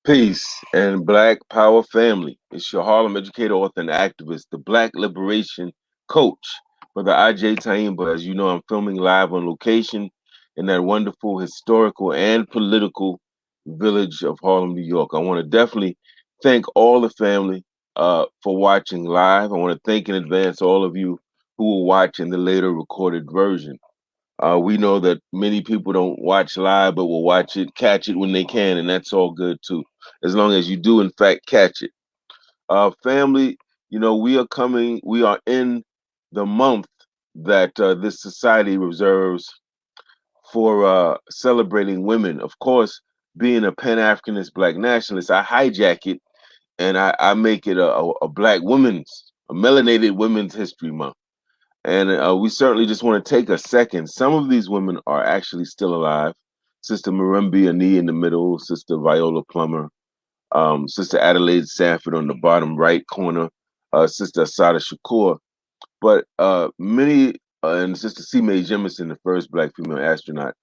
Peace and Black Power family. It's your Harlem educator, author, and activist, the Black Liberation Coach, Brother IJ Taimba. As you know, I'm filming live on location in that wonderful historical and political village of Harlem, New York. I want to definitely thank all the family for watching live. I want to thank in advance all of you who will watch in the later recorded version. We know that many people don't watch live, but will watch it, catch it when they can, and that's all good too, as long as you do, in fact, catch it. Family, we are in the month that this society reserves for celebrating women. Of course, being a Pan Africanist Black nationalist, I hijack it and I make it a Black women's, a melanated women's history month. And we certainly just want to take a second. Some of these women are actually still alive. Sister Marimba Ani in the middle, Sister Viola Plummer, Sister Adelaide Sanford on the bottom right corner, Sister Asada Shakur. But and Sister C. Mae Jemison, the first Black female astronaut.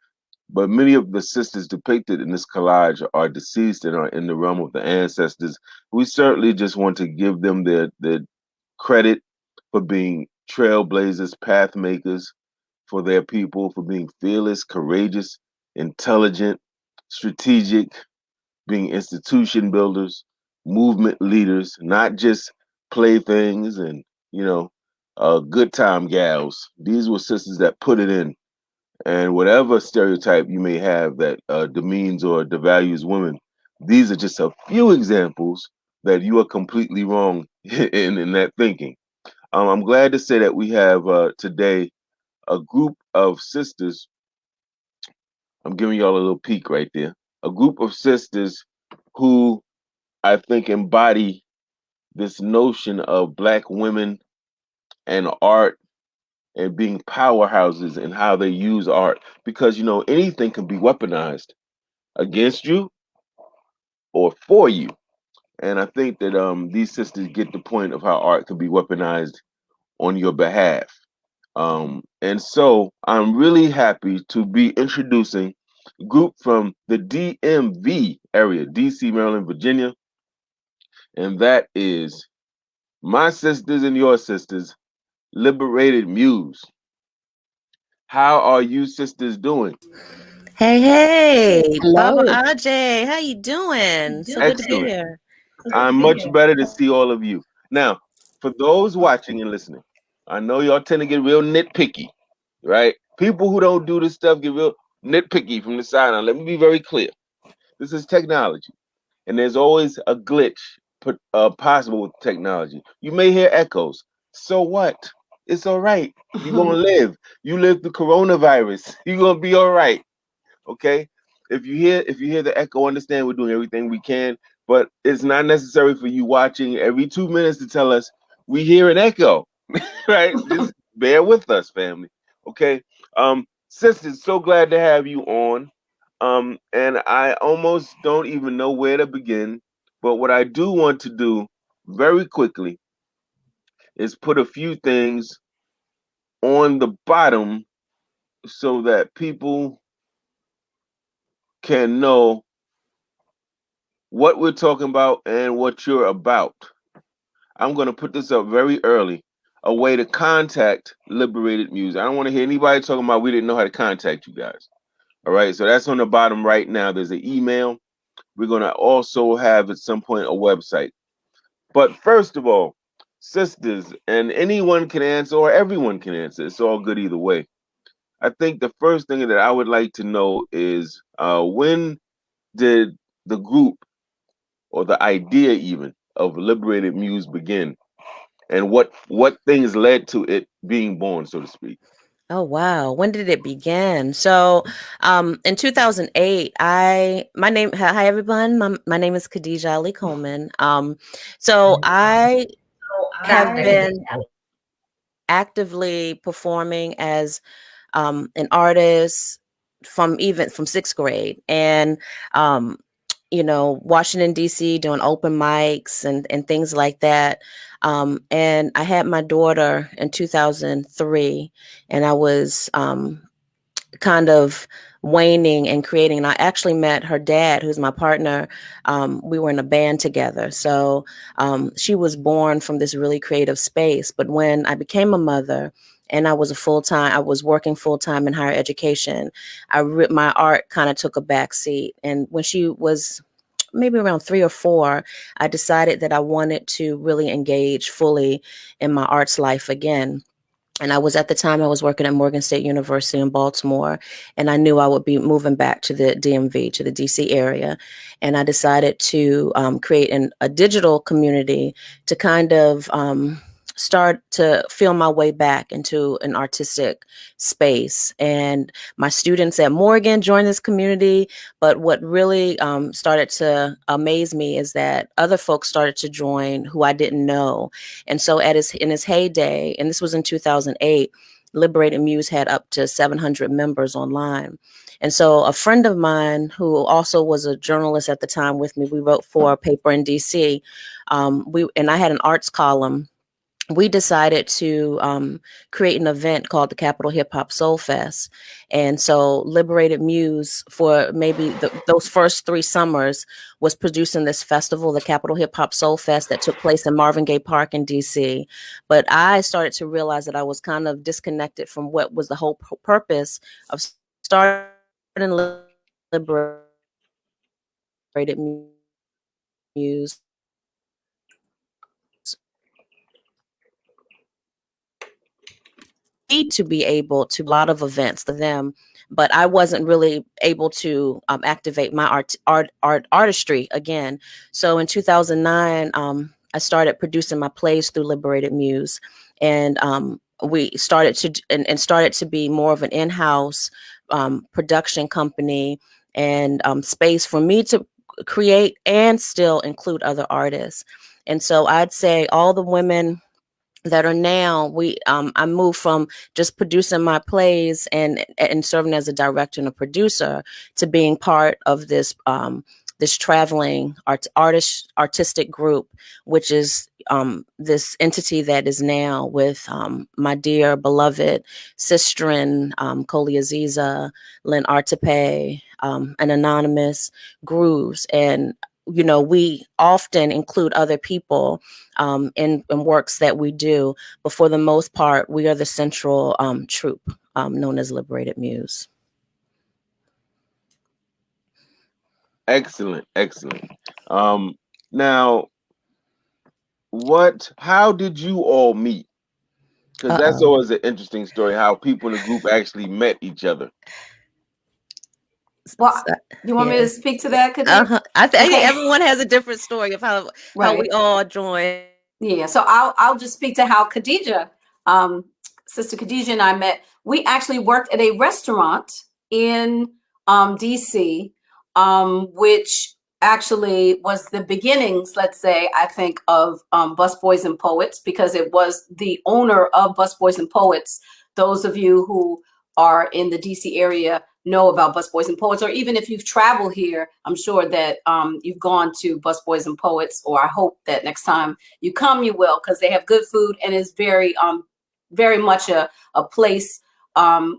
But many of the sisters depicted in this collage are deceased and are in the realm of the ancestors. We certainly just want to give them their credit for being trailblazers, path makers for their people, for being fearless, courageous, intelligent, strategic, being institution builders, movement leaders, not just playthings and, good time gals. These were sisters that put it in. And whatever stereotype you may have that demeans or devalues women, these are just a few examples that you are completely wrong in that thinking. I'm glad to say that we have today a group of sisters. I'm giving y'all a little peek right there. A group of sisters who I think embody this notion of Black women and art and being powerhouses and how they use art. Because, anything can be weaponized against you or for you. And I think that these sisters get the point of how art can be weaponized on your behalf. And so I'm really happy to be introducing a group from the DMV area, DC, Maryland, Virginia. And that is my sisters and your sisters, Liberated Muse. How are you sisters doing? Hey, Baba Hello. Ajay, how you doing? So good to be Excellent. here. I'm much better to see all of you. Now, for those watching and listening, I know y'all tend to get real nitpicky, right? People who don't do this stuff get real nitpicky from the side. Now, let me be very clear. This is technology, and there's always a glitch possible with technology. You may hear echoes. So what? It's all right. You're gonna live. You live the coronavirus. You're gonna be all right. Okay. If you hear the echo, understand we're doing everything we can, but it's not necessary for you watching every 2 minutes to tell us we hear an echo. Right? Just bear with us, family. Okay. Sisters, so glad to have you on. And I almost don't even know where to begin, but what I do want to do very quickly is put a few things on the bottom so that people can know what we're talking about and what you're about. I'm going to put this up very early. A way to contact Liberated Muse. I don't want to hear anybody talking about we didn't know how to contact you guys. All right, so that's on the bottom right now. There's an email. We're going to also have at some point a website. But first of all, sisters, and anyone can answer or everyone can answer. It's all good either way. I think the first thing that I would like to know is when did the group or the idea even of Liberated Muse begin, and what things led to it being born, so to speak? Oh wow, when did it begin? So, in 2008, hi everyone, my name is Khadijah Ali-Coleman. So I have been actively performing as an artist from sixth grade, and Washington D.C. doing open mics and things like that. And I had my daughter in 2003, and I was kind of waning and creating. And I actually met her dad, who's my partner. We were in a band together. So she was born from this really creative space. But when I became a mother and I was working full-time in higher education, my art kind of took a back seat. And when she was maybe around 3 or 4, I decided that I wanted to really engage fully in my arts life again. And at the time I was working at Morgan State University in Baltimore, and I knew I would be moving back to the DMV, to the DC area. And I decided to create a digital community to kind of start to feel my way back into an artistic space. And my students at Morgan joined this community. But what really started to amaze me is that other folks started to join who I didn't know. And so in his heyday, and this was in 2008, Liberated Muse had up to 700 members online. And so a friend of mine who also was a journalist at the time with me, we wrote for a paper in DC, and I had an arts column. We decided to create an event called the Capitol Hip Hop Soul Fest. And so Liberated Muse, for maybe those first 3 summers, was producing this festival, the Capitol Hip Hop Soul Fest, that took place in Marvin Gaye Park in DC. But I started to realize that I was kind of disconnected from what was the whole purpose of starting Liberated Muse, to be able to a lot of events to them, but I wasn't really able to activate my artistry again. So in 2009, I started producing my plays through Liberated Muse, and we started to be more of an in-house production company and space for me to create and still include other artists. And so I'd say all the women that are now, I moved from just producing my plays and serving as a director and a producer to being part of this this traveling artistic group, which is this entity that is now with my dear beloved Sistren, Koli Aziza, Lynn Artepe, and Anonymous Grooves. And we often include other people in works that we do, but for the most part, we are the central troupe known as Liberated Muse. Excellent, excellent. Now, how did you all meet? Because that's Uh-oh. always an interesting story, how people in the group actually met each other. Well, you want me to speak to that, Khadijah? I think everyone has a different story of how we all joined. Yeah, so I'll just speak to how Khadijah, Sister Khadijah and I met. We actually worked at a restaurant in DC, which actually was the beginnings, let's say, I think, of Busboys and Poets, because it was the owner of Busboys and Poets. Those of you who are in the DC area know about Busboys and Poets, or even if you've traveled here, I'm sure that you've gone to Busboys and Poets, or I hope that next time you come, you will, because they have good food and it's very much a place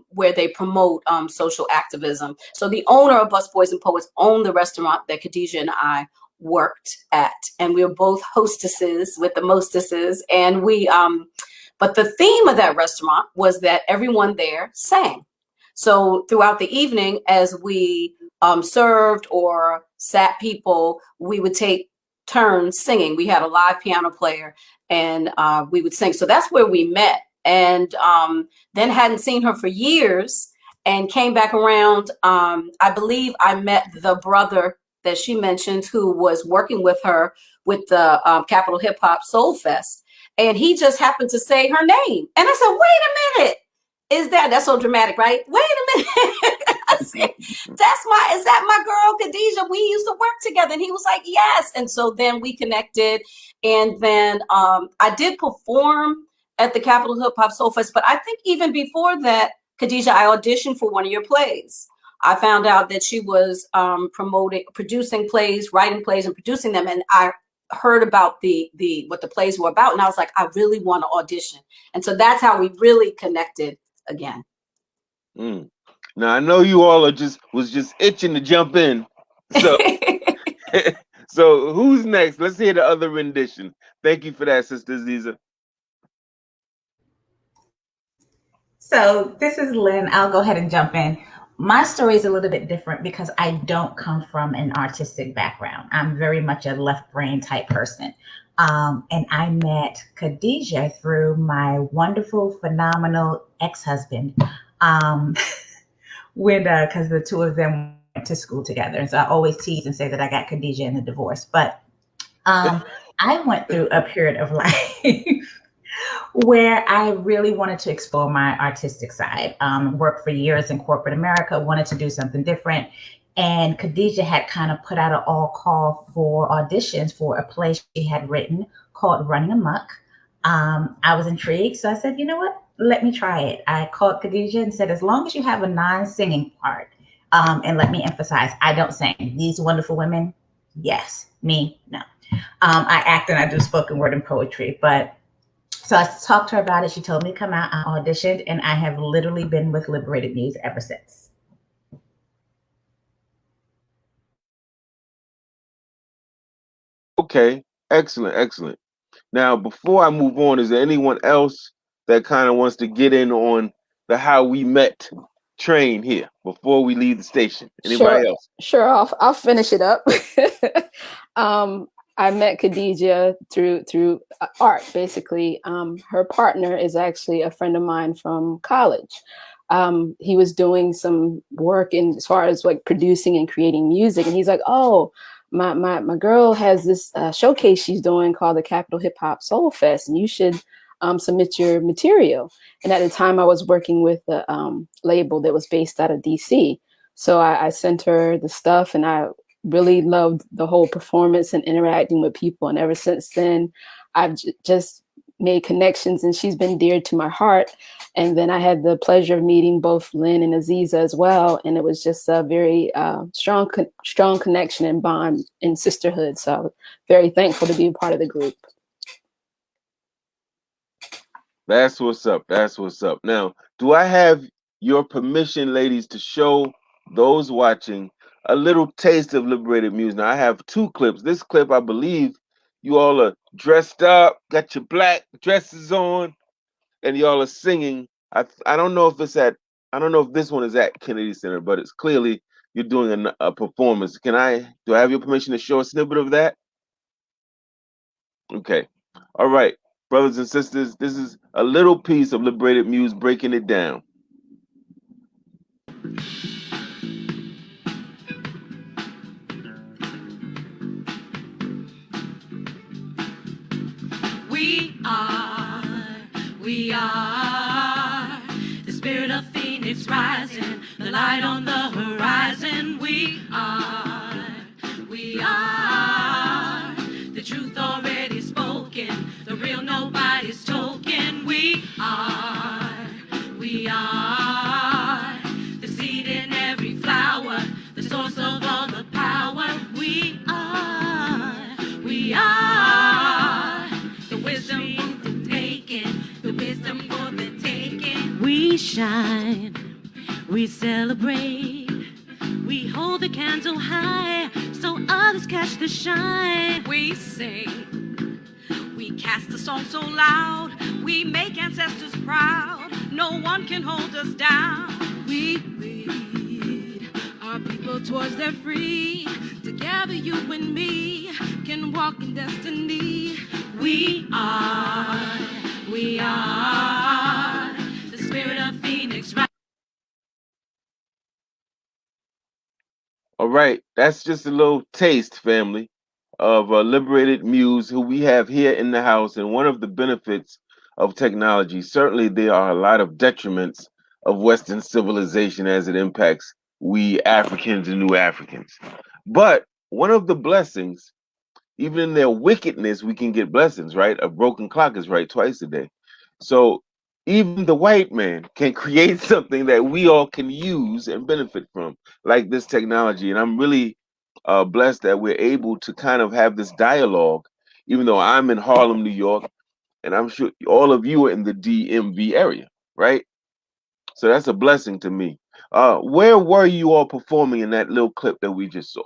where they promote social activism. So the owner of Busboys and Poets owned the restaurant that Khadijah and I worked at, and we were both hostesses with the mostesses, and but the theme of that restaurant was that everyone there sang. So throughout the evening, as we served or sat people, we would take turns singing. We had a live piano player, and we would sing. So that's where we met. And then hadn't seen her for years, and came back around. I believe I met the brother that she mentioned, who was working with her with the Capitol Hip Hop Soul Fest. And he just happened to say her name. And I said, wait a minute. That's so dramatic, right? Wait a minute. I said, is that my girl, Khadijah? We used to work together. And he was like, yes. And so then we connected. And then I did perform at the Capitol Hip Hop Soul Fest. But I think even before that, Khadijah, I auditioned for one of your plays. I found out that she was producing plays, writing plays, and producing them. And I heard about what the plays were about. And I was like, I really want to audition. And so that's how we really connected again. Now I know you all was just itching to jump in. So so who's next? Let's hear the other rendition. Thank you for that, Sister Ziza. So this is Lynn. I'll go ahead and jump in. My story is a little bit different because I don't come from an artistic background. I'm very much a left brain type person. And I met Khadijah through my wonderful, phenomenal ex-husband. Because the two of them went to school together. And so I always tease and say that I got Khadijah in the divorce. But I went through a period of life where I really wanted to explore my artistic side. Worked for years in corporate America, wanted to do something different. And Khadijah had kind of put out an all call for auditions for a play she had written called Running Amok. I was intrigued, so I said, you know what? Let me try it. I called Khadijah and said, as long as you have a non-singing part, and let me emphasize, I don't sing. These wonderful women, yes. Me, no. I act and I do spoken word and poetry, but so I talked to her about it. She told me to come out. I auditioned, and I have literally been with Liberated Muse ever since. Okay, excellent, excellent. Now, before I move on, is there anyone else that kind of wants to get in on the how we met train here before we leave the station? Anybody else? Sure. I'll finish it up. I met Khadijah through art, basically. Her partner is actually a friend of mine from college. He was doing some work in as far as like producing and creating music, and he's like, "Oh, my girl has this showcase she's doing called the Capital Hip Hop Soul Fest, and you should submit your material." And at the time, I was working with a label that was based out of DC, so I sent her the stuff, and I really loved the whole performance and interacting with people. And ever since then, I've just made connections, and she's been dear to my heart. And then I had the pleasure of meeting both Lynn and Aziza as well. And it was just a very strong connection and bond and sisterhood. So I'm very thankful to be a part of the group. That's what's up. That's what's up. Now, do I have your permission, ladies, to show those watching a little taste of Liberated Muse? Now, I have two clips. This clip, I believe you all are dressed up, got your black dresses on, and y'all are singing. I don't know if I don't know if this one is at Kennedy Center, but it's clearly you're doing a performance. Do I have your permission to show a snippet of that? Okay. All right. Brothers and sisters, this is a little piece of Liberated Muse breaking it down. We are the spirit of Phoenix rising, the light on the horizon. We are the truth already spoken, the real nobody's token. We are the seed in every flower, the source of all the power. We are the wisdom for the taking, the wisdom for the taking. We shine, we celebrate, we hold the candle high so others catch the shine. We sing, we cast a song so loud, we make ancestors proud, no one can hold us down. We lead our people towards their free, together you and me can walk in destiny. We are the spirit of Phoenix. All right, that's just a little taste, family, of Liberated Muse, who we have here in the house. And one of the benefits of technology, certainly there are a lot of detriments of Western civilization as it impacts we Africans and New Africans. But one of the blessings, even in their wickedness, we can get blessings, right? A broken clock is right twice a day. So even the white man can create something that we all can use and benefit from, like this technology. And I'm really blessed that we're able to kind of have this dialogue, even though I'm in Harlem, New York, and I'm sure all of you are in the DMV area, right? So that's a blessing to me. Where were you all performing in that little clip that we just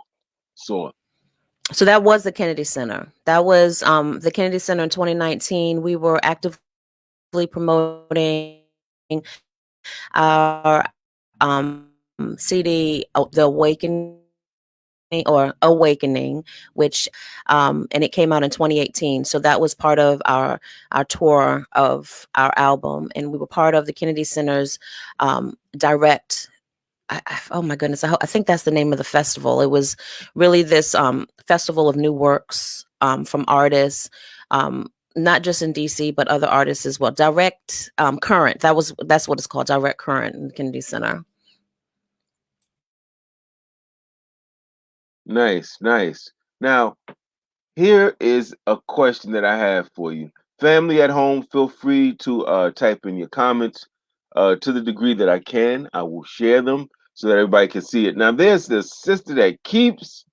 saw? So that was the Kennedy Center. That was the Kennedy Center in 2019. We were actively promoting our CD, The Awakening, which and it came out in 2018. So that was part of our tour of our album, and we were part of the Kennedy Center's direct. Oh my goodness, I think that's the name of the festival. It was really this festival of new works from artists, not just in DC, but other artists as well. Direct Current, that's what it's called, Direct Current in the Kennedy Center. Nice, nice. Now, here is a question that I have for you. Family at home, feel free to type in your comments. To the degree that I can, I will share them so that everybody can see it. Now, there's this sister that keeps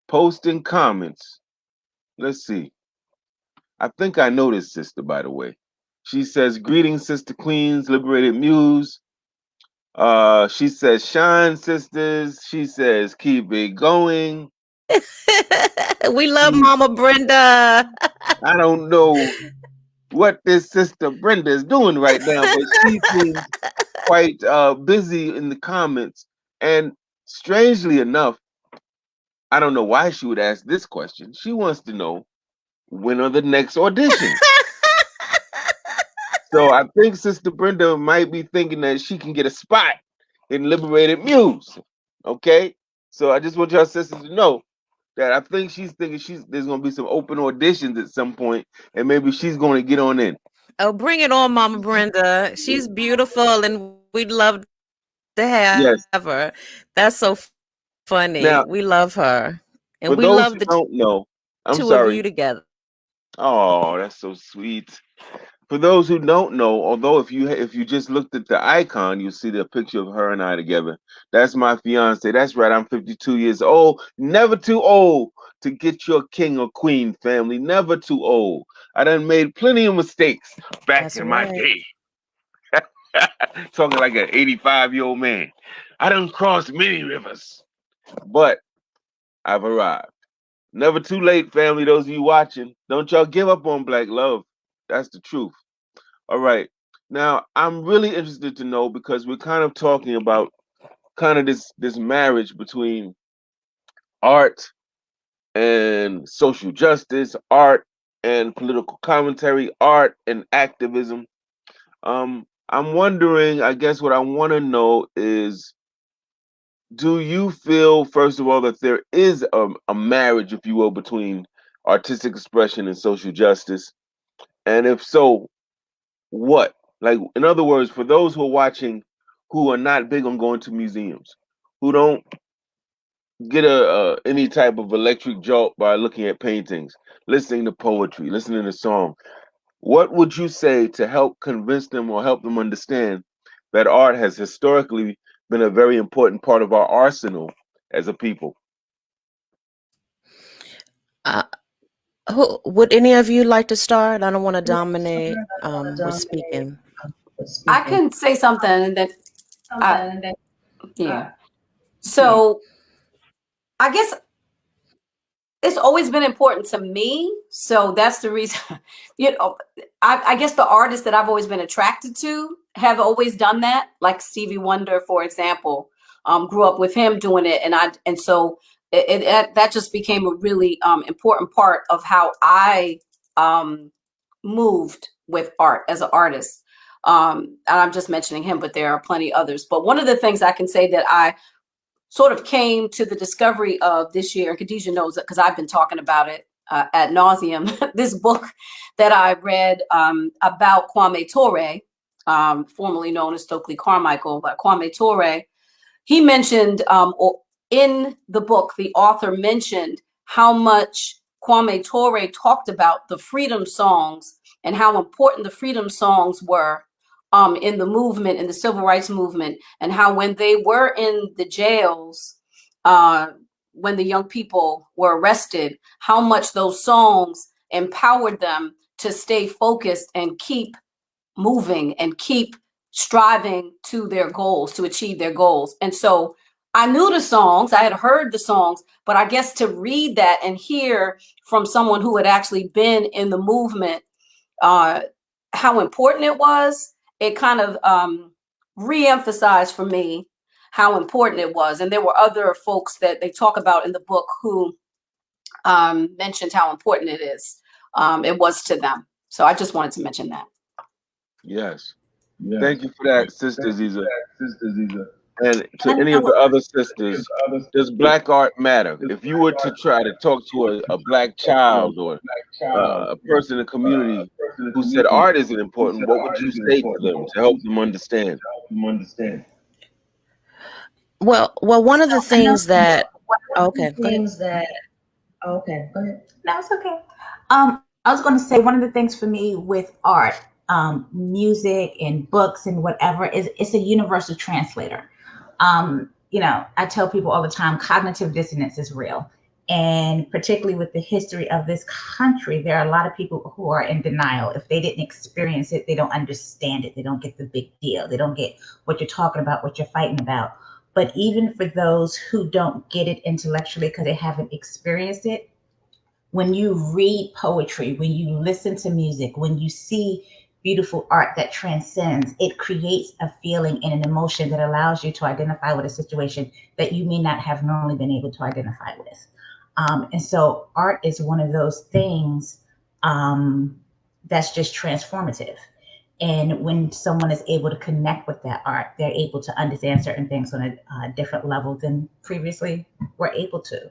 posting comments. Let's see. I think I know this sister, by the way. She says, greetings, Sister Queens, Liberated Muse. She says, shine, sisters. She says, keep it going. We love Mama Brenda. I don't know what this sister Brenda is doing right now, but she seems quite busy in the comments. And strangely enough, I don't know why she would ask this question. She wants to know, when are the next auditions? So I think Sister Brenda might be thinking that she can get a spot in Liberated Muse. Okay? So I just want y'all sisters to know that I think she's thinking there's gonna be some open auditions at some point, and maybe she's gonna get on in. Oh, bring it on, Mama Brenda. She's beautiful, and we'd love to have her. That's so funny. Now, we love her, and for we those love who the don't know, I'm two sorry. of you together. Oh, that's so sweet. For those who don't know, although if you just looked at the icon, you see the picture of her and I together. That's my fiance. That's right. I'm 52 years old. Never too old to get your king or queen, family. Never too old. I done made plenty of mistakes back in my day. Talking like an 85-year-old man. I done crossed many rivers, but I've arrived. Never too late, family. Those of you watching, don't y'all give up on Black love. That's the truth. All right. Now, I'm really interested to know, because we're kind of talking about kind of this marriage between art and social justice, art and political commentary, art and activism. I'm wondering, I guess what I want to know is, do you feel, first of all, that there is a marriage, if you will, between artistic expression and social justice? And if so, what? Like, in other words, for those who are watching who are not big on going to museums, who don't get any type of electric jolt by looking at paintings, listening to poetry, listening to song, what would you say to help convince them or help them understand that art has historically been a very important part of our arsenal as a people? Would any of you like to start? I don't want to dominate with speaking. I can say something and then yeah. So I guess it's always been important to me. So that's the reason, I guess the artists that I've always been attracted to have always done that. Like Stevie Wonder, for example, grew up with him doing it. And so that just became a really important part of how I moved with art as an artist. And I'm just mentioning him, but there are plenty others. But one of the things I can say that I sort of came to the discovery of this year, and Khadijah knows it because I've been talking about it ad nauseum, this book that I read about Kwame Ture, formerly known as Stokely Carmichael, but Kwame Ture, he mentioned, or in the book, the author mentioned how much Kwame Ture talked about the freedom songs and how important the freedom songs were in the movement, in the civil rights movement, and how when they were in the jails, when the young people were arrested, how much those songs empowered them to stay focused and keep moving and keep striving to their goals, to achieve their goals. And so I knew the songs, I had heard the songs, but I guess to read that and hear from someone who had actually been in the movement, how important it was, it kind of re-emphasized for me how important it was. And there were other folks that they talk about in the book who mentioned how important it was to them. So I just wanted to mention that. Yes. Thank you for that, Sister Ziza. And to any of the other sisters, does Black art matter? If you were to try to talk to a Black child or a person in the community who said art isn't important, what would you say to them to help them understand? Well, one of the things that okay, go ahead. Okay, go ahead. No, it's okay. I was going to say one of the things for me with art, music and books and whatever is it's a universal translator. You know, I tell people all the time, cognitive dissonance is real. And particularly with the history of this country, there are a lot of people who are in denial. If they didn't experience it, they don't understand it. They don't get the big deal. They don't get what you're talking about, what you're fighting about. But even for those who don't get it intellectually because they haven't experienced it, when you read poetry, when you listen to music, when you see beautiful art that transcends, it creates a feeling and an emotion that allows you to identify with a situation that you may not have normally been able to identify with. And so art is one of those things that's just transformative. And when someone is able to connect with that art, they're able to understand certain things on a different level than previously were able to.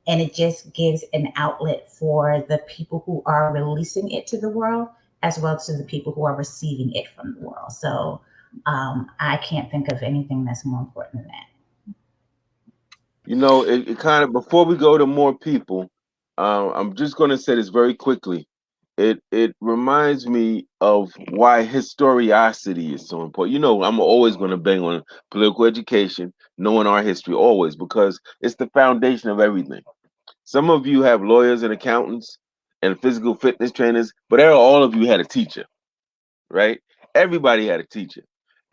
And it just gives an outlet for the people who are releasing it to the world, as well as to the people who are receiving it from the world. So I can't think of anything that's more important than that. You know, it kind of, before we go to more people, I'm just going to say this very quickly. It reminds me of why historicity is so important. You know, I'm always going to bang on political education, knowing our history always, because it's the foundation of everything. Some of you have lawyers and accountants and physical fitness trainers, but all of you had a teacher, right? Everybody had a teacher.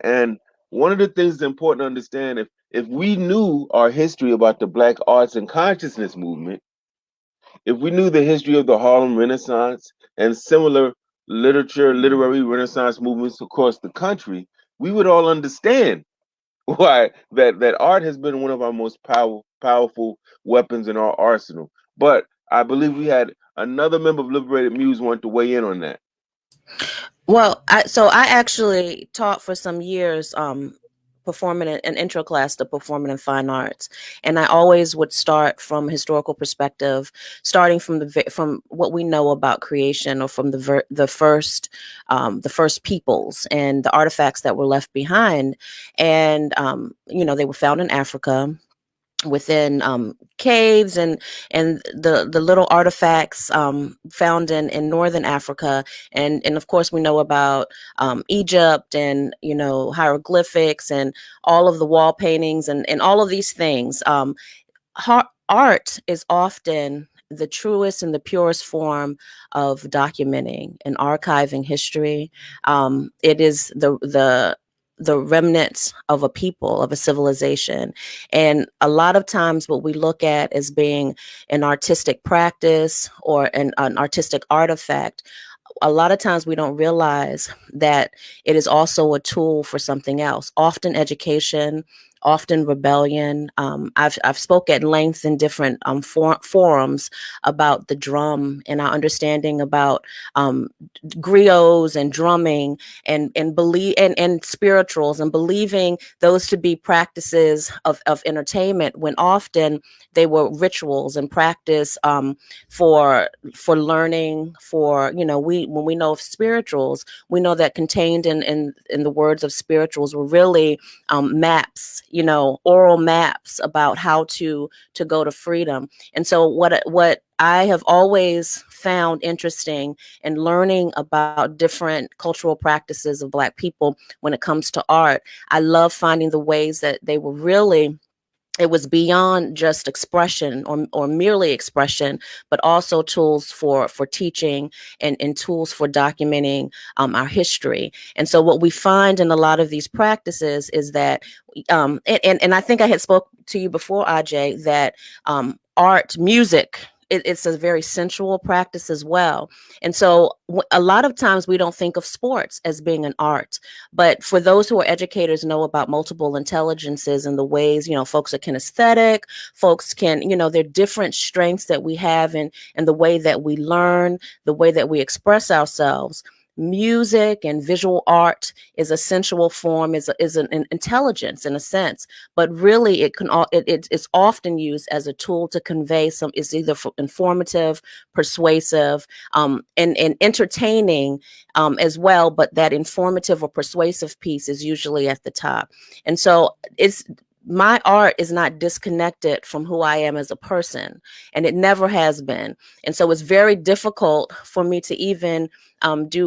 And one of the things that's important to understand, if we knew our history about the Black arts and consciousness movement, if we knew the history of the Harlem Renaissance and similar literary Renaissance movements across the country, we would all understand why that art has been one of our most powerful weapons in our arsenal. But I believe we had another member of Liberated Muse want to weigh in on that. Well, I actually taught for some years performing an intro class to performing in fine arts, and I always would start from a historical perspective, starting from what we know about creation, or from the first peoples and the artifacts that were left behind, and you know, they were found in Africa, within caves and the little artifacts found in northern Africa, and of course we know about Egypt, and you know, hieroglyphics and all of the wall paintings and all of these things. Art is often the truest and the purest form of documenting and archiving history. It is the remnants of a people, of a civilization. And a lot of times what we look at as being an artistic practice or an artistic artifact, a lot of times we don't realize that it is also a tool for something else, often education, often rebellion. I've spoke at length in different forums about the drum and our understanding about griots and drumming and believe and spirituals, and believing those to be practices of entertainment, when often they were rituals and practice for learning, for, you know, when we know of spirituals, we know that contained in the words of spirituals were really maps, you know, oral maps about how to go to freedom. And so what I have always found interesting in learning about different cultural practices of Black people when it comes to art, I love finding the ways that they were really it was beyond just expression or merely expression, but also tools for teaching and tools for documenting our history. And so what we find in a lot of these practices is that, and I think I had spoke to you before, Ajay, that art, music, it's a very sensual practice as well. And so a lot of times we don't think of sports as being an art, but for those who are educators know about multiple intelligences and the ways, folks are kinesthetic, folks can, there are different strengths that we have in the way that we learn, the way that we express ourselves. Music and visual art is a sensual form, is an intelligence in a sense, but really it's often used as a tool to convey it's either informative, persuasive, and entertaining as well, but that informative or persuasive piece is usually at the top. And so my art is not disconnected from who I am as a person, and it never has been. And so it's very difficult for me to even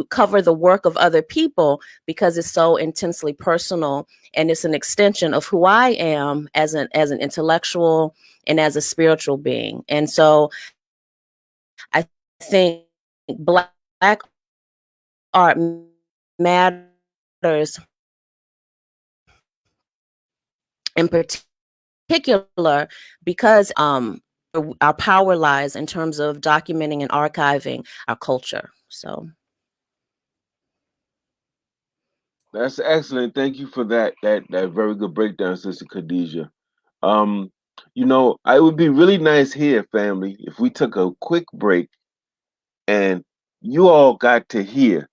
cover the work of other people because it's so intensely personal, and it's an extension of who I am as an intellectual and as a spiritual being. And so I think Black art matters in particular because our power lies in terms of documenting and archiving our culture. So That's excellent. Thank you for that very good breakdown, Sister Khadijah. It would be really nice here, family, if we took a quick break and you all got to hear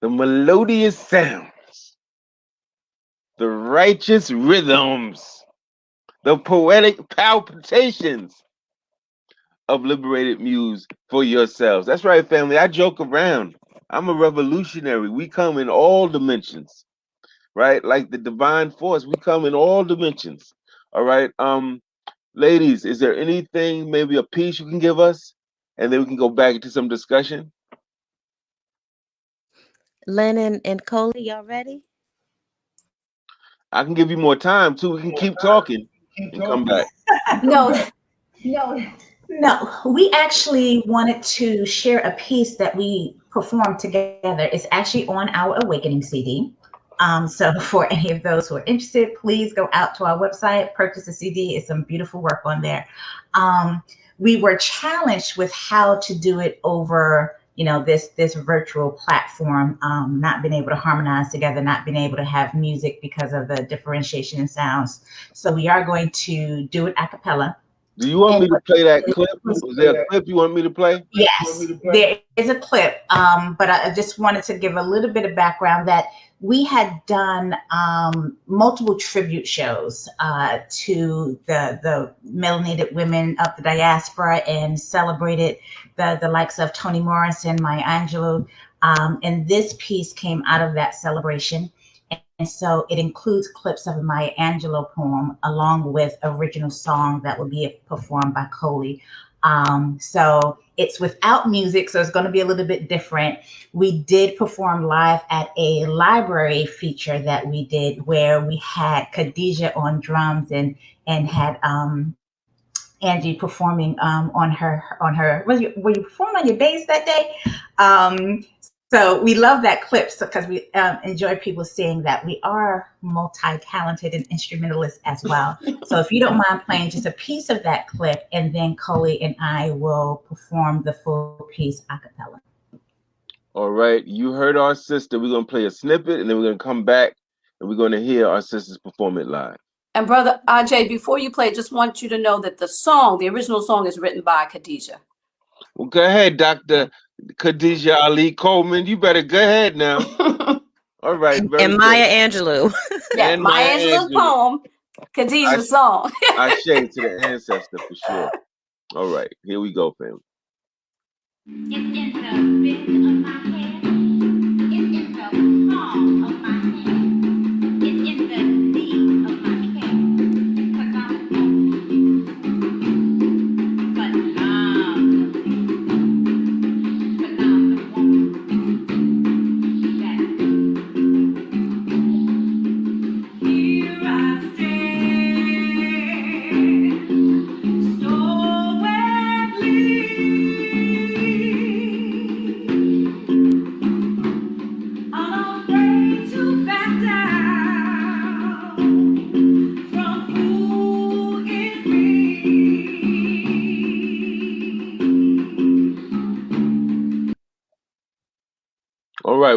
the melodious sounds, the righteous rhythms, the poetic palpitations of Liberated Muse for yourselves. That's right, family. I joke around. I'm a revolutionary. We come in all dimensions, right? Like the divine force, we come in all dimensions. All right. Ladies, is there anything, maybe a piece you can give us? And then we can go back into some discussion. Lennon and Coley, y'all ready? I can give you more time too. We can keep talking and come back. No, we actually wanted to share a piece that we performed together. It's actually on our Awakening CD. So for any of those who are interested, please go out to our website, purchase the CD. It's some beautiful work on there. We were challenged with how to do it over, this virtual platform, not being able to harmonize together, not being able to have music because of the differentiation in sounds. So we are going to do it a cappella. Do you want me to play that clip? Is there a clip you want me to play? Yes, there is a clip, but I just wanted to give a little bit of background that we had done multiple tribute shows to the melanated women of the diaspora and celebrated the likes of Toni Morrison, Maya Angelou, and this piece came out of that celebration. And so it includes clips of a Maya Angelou poem along with original song that will be performed by Coley. So it's without music, so it's going to be a little bit different. We did perform live at a library feature that we did where we had Khadijah on drums and had Angie performing on her. Were you performing on your bass that day? So we love that clip because we enjoy people seeing that we are multi-talented and instrumentalists as well. So if you don't mind playing just a piece of that clip, and then Coley and I will perform the full piece a cappella. All right. You heard our sister. We're going to play a snippet, and then we're going to come back, and we're going to hear our sisters perform it live. and Brother Ajay, before you play, just want you to know that the original song is written by Khadijah. Well, go ahead, Dr. Khadijah Ali-Coleman. You better go ahead now. All right. And Maya Angelou. Yeah, And Maya Maya Angelou's poem, Khadijah's song. I shade to the ancestor for sure. All right. Here we go, family. It's in the bend of my head. It's in the palm of my hand. It's in the knee of my head. 'Cause I'm lonely. But I'm the man. But I'm the woman. That's Here I stand.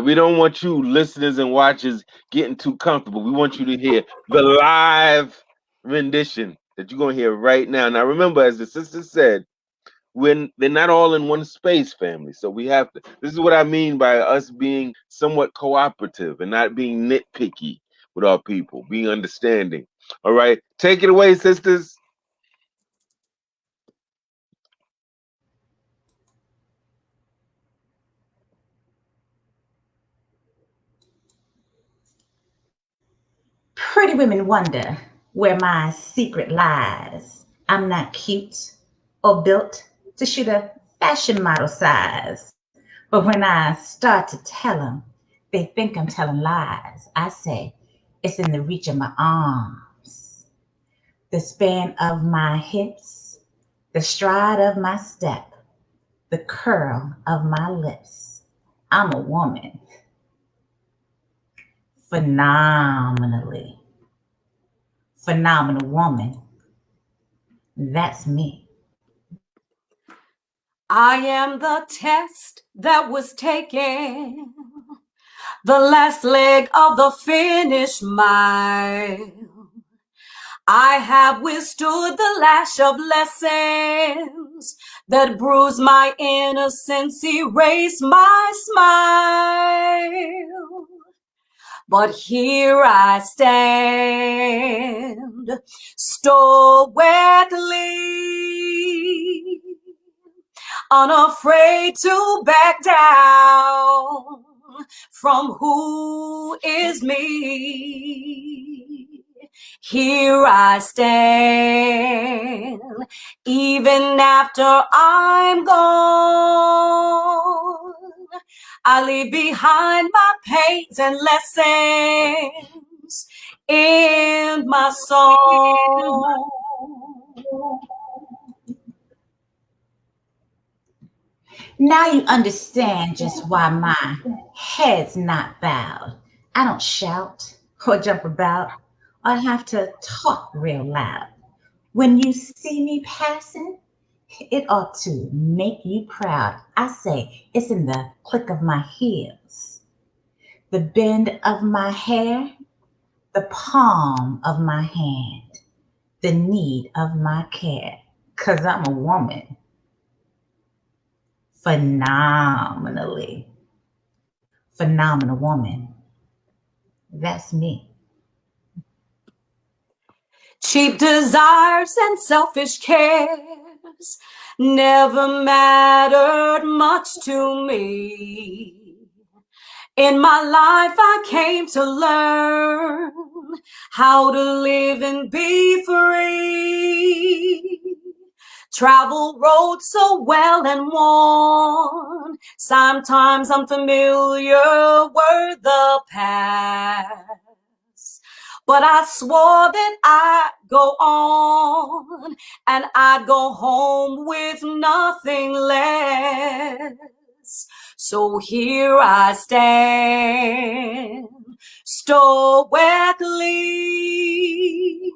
right, we don't want you listeners and watchers getting too comfortable. We want you to hear the live rendition that you're gonna hear right now. Now remember, as the sister said, when they're not all in one space, family. So we have to, this is what I mean by us being somewhat cooperative and not being nitpicky with our people, being understanding. All right, take it away, sisters. Pretty women wonder where my secret lies. I'm not cute or built to shoot a fashion model size. But when I start to tell them, they think I'm telling lies. I say, it's in the reach of my arms, the span of my hips, the stride of my step, the curl of my lips. I'm a woman. Phenomenal woman. That's me. I am the test that was taken, the last leg of the finish mile. I have withstood the lash of lessons that bruised my innocence, erased my smile. But here I stand, stoically, unafraid to back down from who is me. Here I stand, even after I'm gone. I leave behind my pains and lessons in my song. Now you understand just why my head's not bowed. I don't shout or jump about or have to talk real loud. When you see me passing, it ought to make you proud. I say it's in the click of my heels, the bend of my hair, the palm of my hand, the need of my care. 'Cause I'm a woman. Phenomenal woman. That's me. Cheap desires and selfish cares never mattered much to me. In my life, I came to learn how to live and be free. Travel roads so well and worn, sometimes unfamiliar were the paths. But I swore that I'd go on and I'd go home with nothing less. So here I stand, stoically,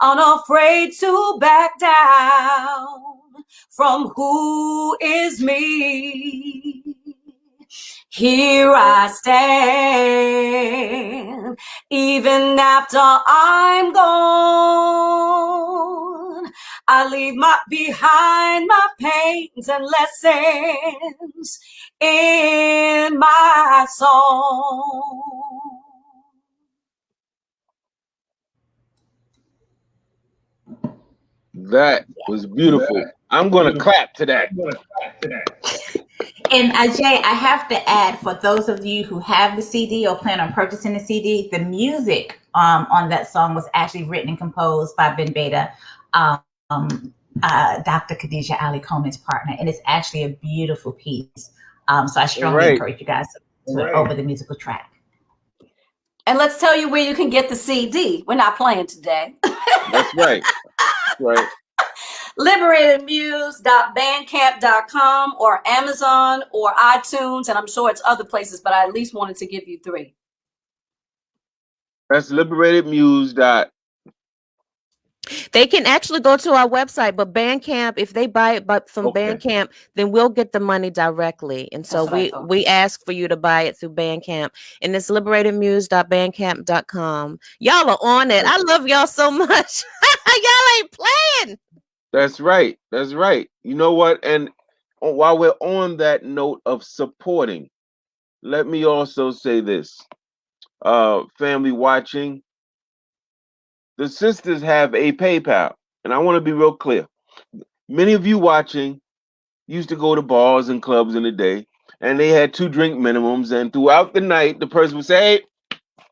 unafraid to back down from who is me. Here I stand, even after I'm gone. I leave behind my pains and lessons in my song. That was beautiful. I'm gonna clap to that. And Ajay, I have to add, for those of you who have the CD or plan on purchasing the CD, the music on that song was actually written and composed by Ben Beta, Dr. Khadijah Ali-Coleman's partner, and it's actually a beautiful piece. So I strongly encourage you guys to put over the musical track. And let's tell you where you can get the CD. We're not playing today. That's right. That's right. LiberatedMuse.bandcamp.com or Amazon or iTunes, and I'm sure it's other places, but I at least wanted to give you 3. That's Liberated Muse. They can actually go to our website, but Bandcamp, if they buy it from Okay. Bandcamp, then we'll get the money directly. And so That's what I thought. we ask for you to buy it through Bandcamp, and it's liberatedmuse.bandcamp.com. Y'all are on it. I love y'all so much. Y'all ain't playing. That's right. That's right. You know what? And while we're on that note of supporting, let me also say this. Family watching, the sisters have a PayPal. And I want to be real clear. Many of you watching used to go to bars and clubs in the day, and they had 2 drink minimums. And throughout the night, the person would say, hey,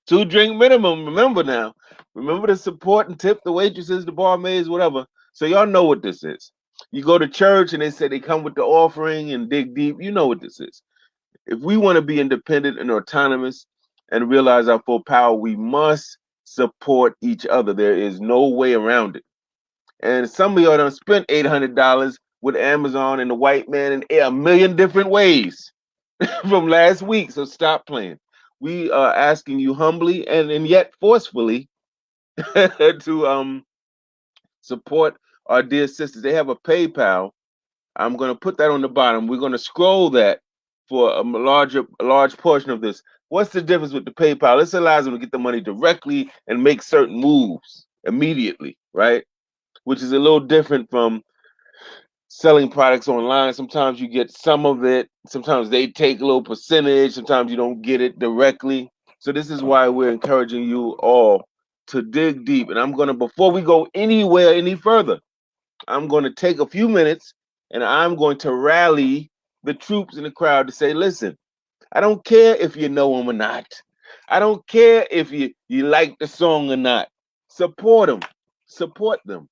2 drink minimum. Remember now. Remember to support and tip the waitresses, the barmaids, whatever. So y'all know what this is. You go to church and they say they come with the offering and dig deep. You know what this is. If we want to be independent and autonomous and realize our full power, we must support each other. There is no way around it. And some of y'all done spent $800 with Amazon and the white man in a million different ways from last week. So stop playing. We are asking you humbly and yet forcefully to support our dear sisters. They have a PayPal. I'm going to put that on the bottom. We're going to scroll that for a large portion of this. What's the difference with the PayPal? This allows them to get the money directly and make certain moves immediately, right? Which is a little different from selling products online. Sometimes you get some of it. Sometimes they take a little percentage. Sometimes you don't get it directly. So this is why we're encouraging you all to dig deep. And I'm going to, before we go anywhere any further, I'm going to take a few minutes and I'm going to rally the troops in the crowd to say, listen, I don't care if you know them or not. I don't care if you like the song or not. Support them. Support them.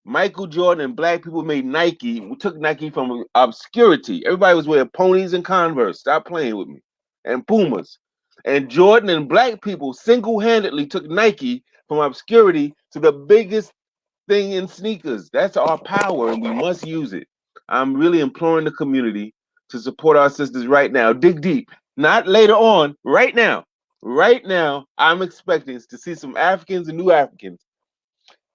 Michael Jordan and black people made Nike. We took Nike from obscurity. Everybody was wearing ponies and Converse. Stop playing with me. And Pumas. And Jordan and black people single-handedly took Nike from obscurity to the biggest thing in sneakers. That's our power, and we must use it. I'm really imploring the community to support our sisters right now. Dig deep. Not later on. Right now. Right now, I'm expecting to see some Africans and new Africans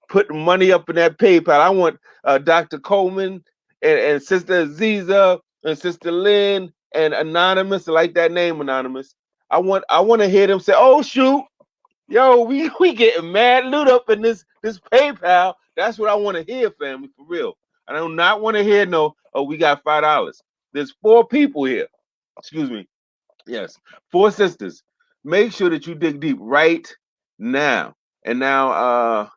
put money up in that PayPal. I want Dr. Coleman and Sister Aziza and Sister Lynn and Anonymous. I like that name, Anonymous. I want to hear them say, "Oh shoot, yo, we getting mad loot up in this PayPal." That's what I want to hear, family, for real. I do not want to hear no, "Oh, we got $5." There's 4 people here. Excuse me. Yes, 4 sisters. Make sure that you dig deep right now. And now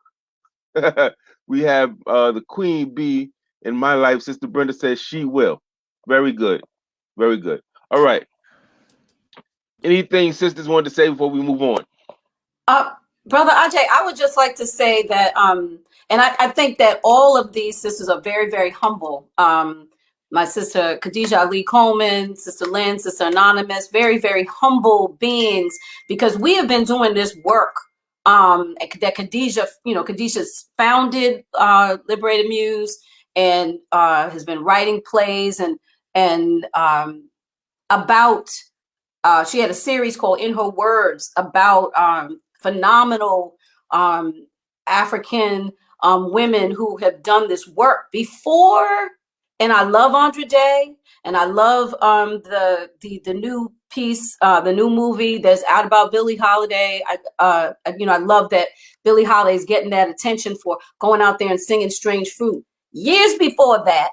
we have the queen bee in my life. Sister Brenda says she will. Very good. Very good. All right. Anything sisters wanted to say before we move on? Brother Ajay, I would just like to say that, and I think that all of these sisters are very, very humble. My sister Khadijah Ali-Coleman, Sister Lynn, Sister Anonymous, very, very humble beings, because we have been doing this work that Khadijah's founded Liberated Muse and has been writing plays and about, she had a series called In Her Words about phenomenal African women who have done this work before. And I love Andra Day, and I love the new piece, the new movie that's out about Billie Holiday. I love that Billie Holiday is getting that attention for going out there and singing Strange Fruit. Years before that,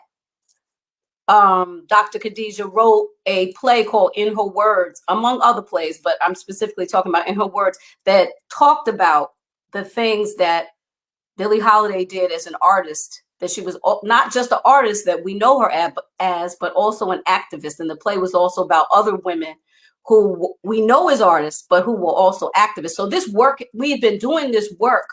Dr. Khadijah wrote a play called In Her Words, among other plays, but I'm specifically talking about In Her Words, that talked about the things that Billie Holiday did as an artist, that she was not just an artist that we know her as, but also an activist. And the play was also about other women who we know as artists, but who were also activists. So this work, we've been doing this work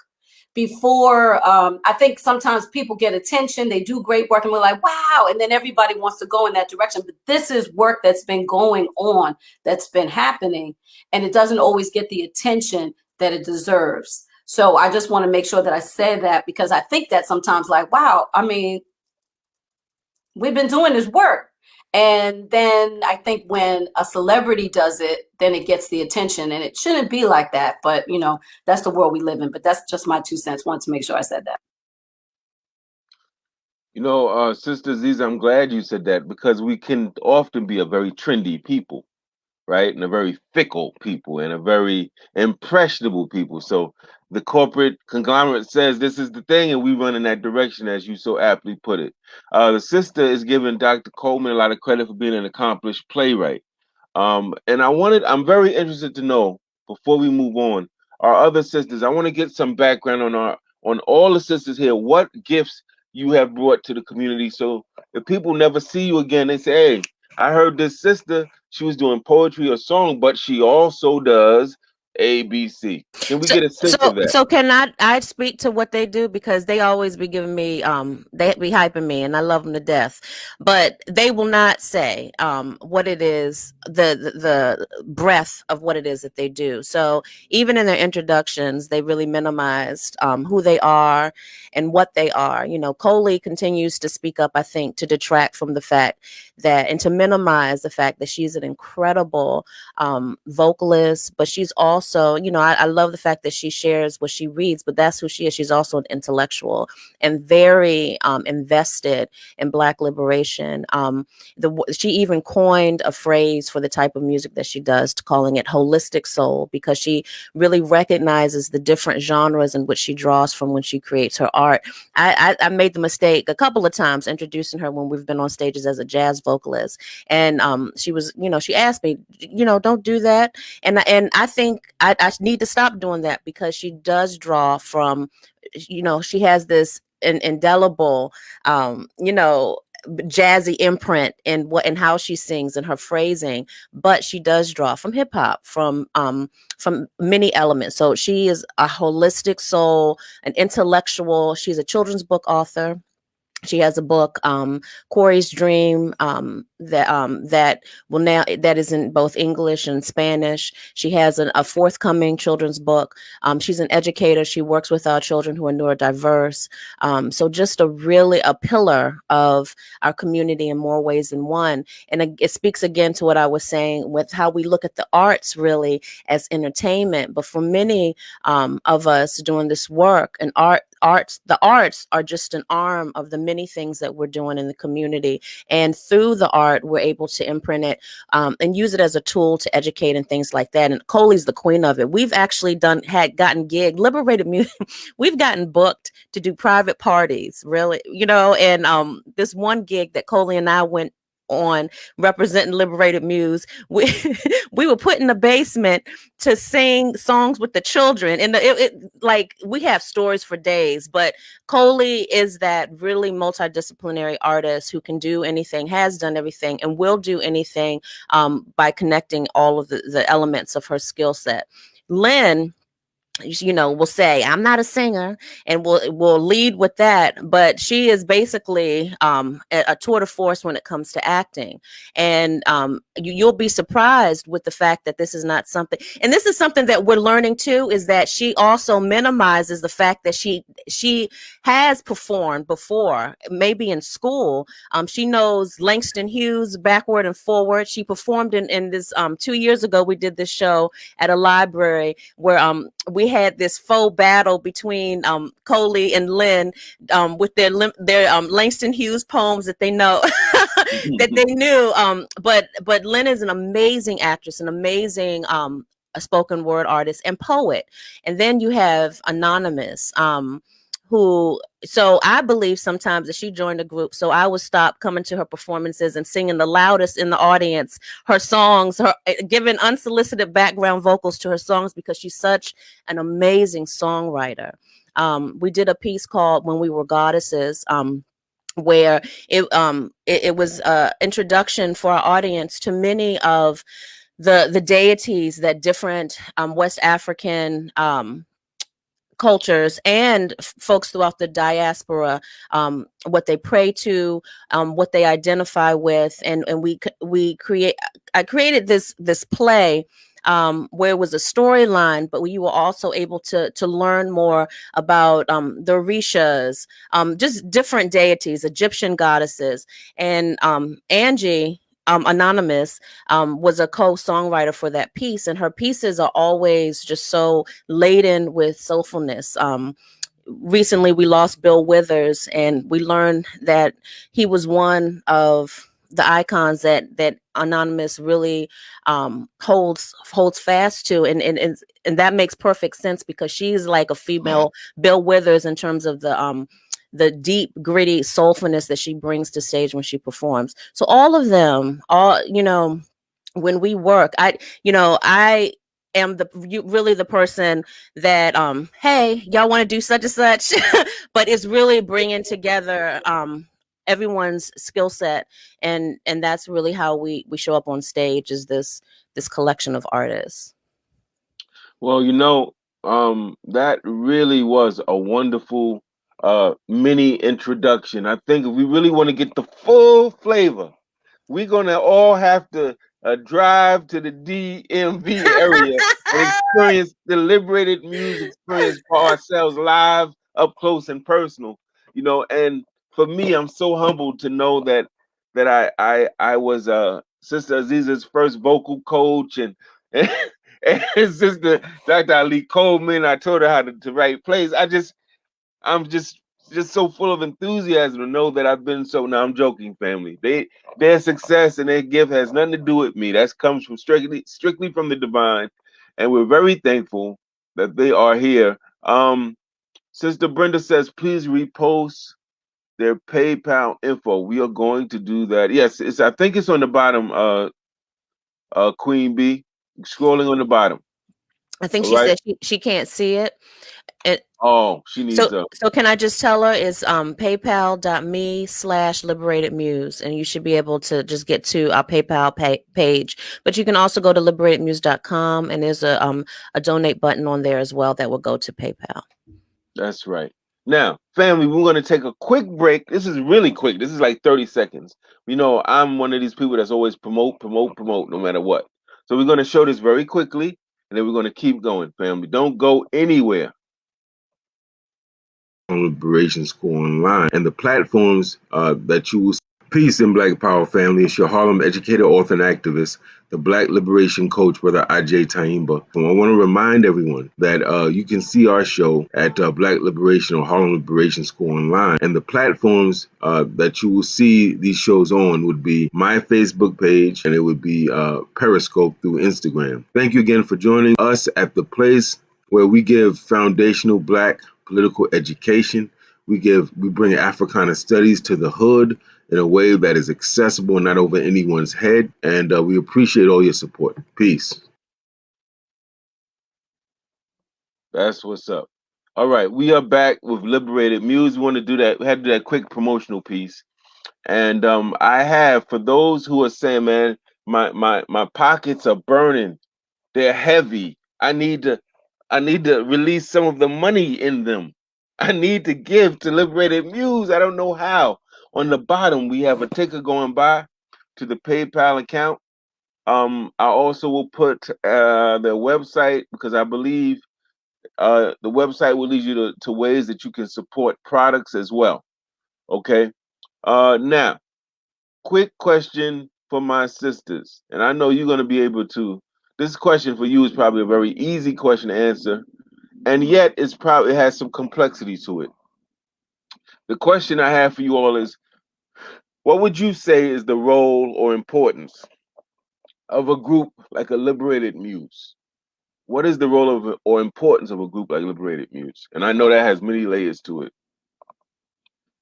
before. I think sometimes people get attention, they do great work, and we're like, wow, and then everybody wants to go in that direction. But this is work that's been going on, that's been happening, and it doesn't always get the attention that it deserves. So I just want to make sure that I say that, because I think that sometimes, like, wow, I mean, we've been doing this work. And then I think when a celebrity does it, then it gets the attention, and it shouldn't be like that. But, that's the world we live in. But that's just my 2 cents. Wanted to make sure I said that. Sister Aziza, I'm glad you said that because we can often be a very trendy people, right? And a very fickle people and a very impressionable people. So the corporate conglomerate says this is the thing, and we run in that direction, as you so aptly put it. The sister is giving Dr. Coleman a lot of credit for being an accomplished playwright. And I'm very interested to know before we move on, our other sisters. I want to get some background on all the sisters here. What gifts you have brought to the community, so if people never see you again, they say, "Hey, I heard this sister. She was doing poetry or song, but she also does ABC." Can we So, get a sense so, of that? so can I speak to what they do, because they always be giving me they be hyping me and I love them to death, but they will not say what it is, the breadth of what it is that they do. So even in their introductions, they really minimized who they are and what they are. Coley continues to speak up, I think, to detract from the fact that, and to minimize the fact that she's an incredible vocalist, but she's also, I love the fact that she shares what she reads, but that's who she is. She's also an intellectual and very invested in Black liberation. She even coined a phrase for the type of music that she does, calling it holistic soul, because she really recognizes the different genres in which she draws from when she creates her art. I made the mistake a couple of times introducing her when we've been on stages as a jazz vocalist, and she was, she asked me, don't do that, and I think I need to stop doing that, because she does draw from, she has this indelible, jazzy imprint in what and how she sings and her phrasing, but she does draw from hip hop, from many elements. So she is a holistic soul, an intellectual. She's a children's book author. She has a book, Corey's Dream, that is in both English and Spanish. She has a forthcoming children's book. She's an educator. She works with our children who are neurodiverse. So just a pillar of our community in more ways than one. And it speaks again to what I was saying with how we look at the arts really as entertainment. But for many of us doing this work, and the arts are just an arm of the many things that we're doing in the community. And through the art, we're able to imprint it and use it as a tool to educate and things like that. And Coley's the queen of it. We've actually gotten gig, Liberated Muse. We've gotten booked to do private parties, really, and this one gig that Coley and I went on representing Liberated Muse, we were put in the basement to sing songs with the children, and like, we have stories for days. But Coley is that really multidisciplinary artist who can do anything, has done everything, and will do anything by connecting all of the elements of her skill set. Lynn, will say, I'm not a singer, and will lead with that, but she is basically a tour de force when it comes to acting. And you'll be surprised with the fact that this is not something, and this is something that we're learning too, is that she also minimizes the fact that she has performed before, maybe in school. She knows Langston Hughes backward and forward. She performed in this 2 years ago. We did this show at a library where we had this faux battle between Coley and Lynn with their Langston Hughes poems that they know that they knew. But Lynn is an amazing actress, an amazing a spoken word artist and poet. And then you have Anonymous, so I believe sometimes that she joined a group, so I would stop coming to her performances and singing the loudest in the audience her songs, giving unsolicited background vocals to her songs, because she's such an amazing songwriter. We did a piece called When We Were Goddesses, where it was an introduction for our audience to many of the deities that different West African cultures and folks throughout the diaspora, what they pray to, what they identify with, and I created this play where it was a storyline, but you were also able to learn more about the Orishas, just different deities, Egyptian goddesses, and Angie. Anonymous was a co-songwriter for that piece, and her pieces are always just so laden with soulfulness. recently we lost Bill Withers, and we learned that he was one of the icons that Anonymous really holds fast to, and that makes perfect sense, because she's like a female Bill Withers in terms of the deep, gritty soulfulness that she brings to stage when she performs. So all of them, when we work, I am really the person that hey, y'all want to do such and such, but it's really bringing together everyone's skill set, and that's really how we show up on stage, is this collection of artists. Well, that really was a wonderful mini introduction. I think if we really want to get the full flavor, we're gonna all have to drive to the DMV area and experience the Liberated Muse experience for ourselves, live, up close and personal. And for me, I'm so humbled to know that I was Sister Aziza's first vocal coach, and and Sister Dr. Ali-Coleman. I told her how to write plays. I'm just so full of enthusiasm to know that I've been so. Now I'm joking, family. Their success and their gift has nothing to do with me. That comes from strictly from the divine, and we're very thankful that they are here. Sister Brenda says, please repost their PayPal info. We are going to do that. Yes, I think it's on the bottom. Queen B, scrolling on the bottom. I think she said she can't see it. She needs so can I just tell her it's paypal.me/Liberated Muse, and you should be able to just get to our PayPal page. But you can also go to liberatedmuse.com, and there's a donate button on there as well that will go to PayPal. That's right. Now, family, we're going to take a quick break. This is really quick. This is like 30 seconds. I'm one of these people that's always promote, no matter what. So we're going to show this very quickly, and then we're going to keep going, family. Don't go anywhere. Liberation School online, and the platforms that you will see. Peace in Black Power, family. It's your Harlem educator, author, and activist, the Black Liberation Coach, Brother Ajay Taimba. I want to remind everyone that you can see our show at Black Liberation or Harlem Liberation School online, and the platforms that you will see these shows on would be my Facebook page, and it would be Periscope through Instagram. Thank you again for joining us at the place where we give foundational Black political education. We bring Africana studies to the hood in a way that is accessible and not over anyone's head. And we appreciate all your support. Peace. That's what's up. All right, we are back with Liberated Muse. We want to do that. We had to do that quick promotional piece. And I have, for those who are saying, man, my pockets are burning. They're heavy. I need to release some of the money in them. I need to give to Liberated Muse. I don't know how. On the bottom, we have a ticker going by to the PayPal account. I also will put their website, because I believe the website will lead you to ways that you can support products as well. Okay. Now, quick question for my sisters, and I know you're going to be able to. This question for you is probably a very easy question to answer, and yet it has some complexity to it. The question I have for you all is, what would you say is the role or importance of a group like a Liberated Muse? What is the role or importance of a group like Liberated Muse? And I know that has many layers to it.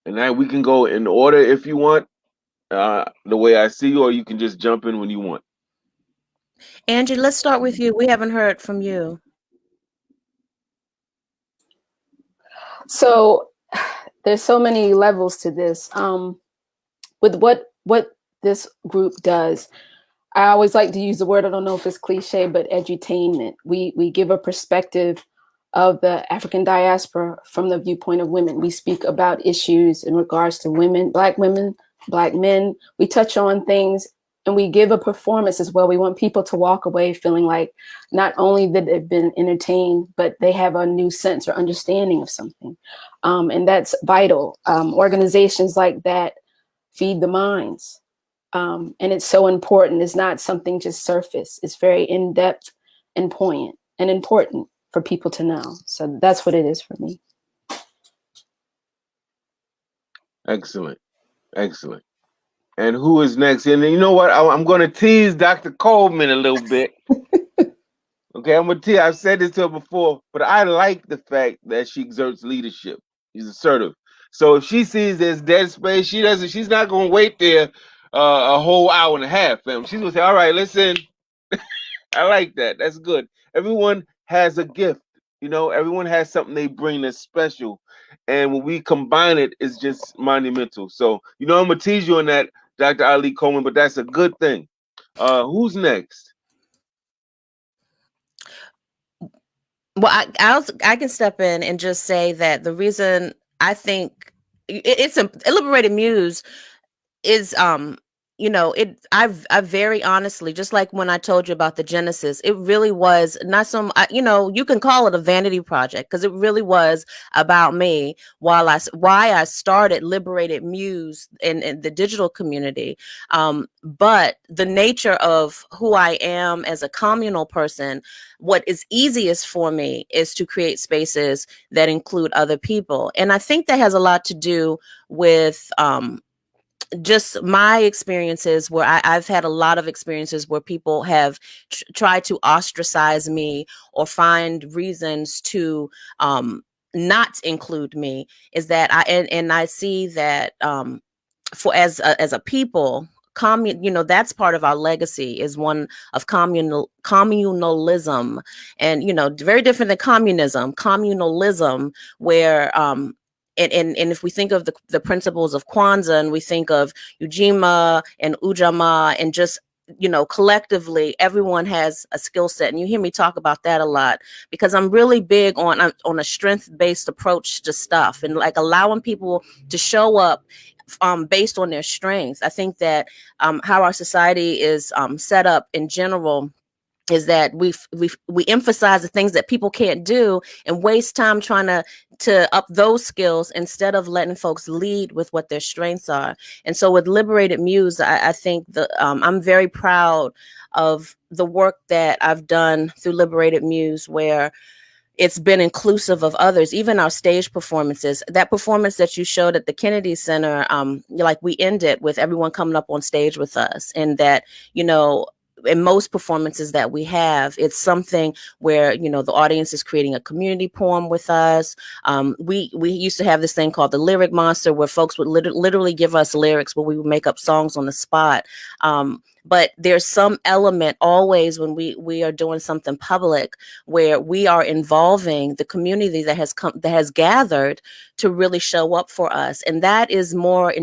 And now we can go in order if you want, the way I see you, or you can just jump in when you want. Angie, let's start with you. We haven't heard from you. So there's so many levels to this. With what this group does, I always like to use the word, I don't know if it's cliche, but edutainment. We give a perspective of the African diaspora from the viewpoint of women. We speak about issues in regards to women, Black men. We touch on things, and we give a performance as well. We want people to walk away feeling like not only that they've been entertained, but they have a new sense or understanding of something. And that's vital. Organizations like that feed the minds. And it's so important. It's not something just surface. It's very in-depth and poignant and important for people to know. So that's what it is for me. Excellent. Excellent. And who is next? And you know what? I'm going to tease Dr. Coleman a little bit. Okay, I'm going to tease. I've said this to her before, but I like the fact that she exerts leadership. She's assertive. So if she sees there's dead space, she's not going to wait there a whole hour and a half, fam. She's going to say, all right, listen. I like that. That's good. Everyone has a gift. You know, everyone has something they bring that's special. And when we combine it, it's just monumental. So, you know, I'm going to tease you on that, Dr. Ali-Coleman, but that's a good thing. Who's next? Well, I can step in and just say that the reason I think it's a Liberated Muse is you know, I very honestly, just like when I told you about the Genesis, it really was not some, you know, you can call it a vanity project because it really was about me. Why I started Liberated Muse in the digital community, but the nature of who I am as a communal person, what is easiest for me is to create spaces that include other people, and I think that has a lot to do with just my experiences where I've had a lot of experiences where people have tried to ostracize me or find reasons to not include me. Is that and I see that for as a people, you know, that's part of our legacy, is one of communalism, and you know, very different than communalism, where and if we think of the principles of Kwanzaa, and we think of Ujima and Ujamaa, and just, you know, collectively everyone has a skill set, and you hear me talk about that a lot because I'm really big on a strength-based approach to stuff, and like allowing people to show up based on their strengths. I think that how our society is set up in general is that we emphasize the things that people can't do and waste time trying to up those skills instead of letting folks lead with what their strengths are. And so with Liberated Muse, I think I'm very proud of the work that I've done through Liberated Muse, where it's been inclusive of others, even our stage performances. That performance that you showed at the Kennedy Center, like we ended with everyone coming up on stage with us, and that, you know, in most performances that we have, it's something where, you know, the audience is creating a community poem with us. We used to have this thing called the Lyric Monster, where folks would literally give us lyrics, but we would make up songs on the spot. But there's some element always when we are doing something public where we are involving the community that has gathered to really show up for us, and that is more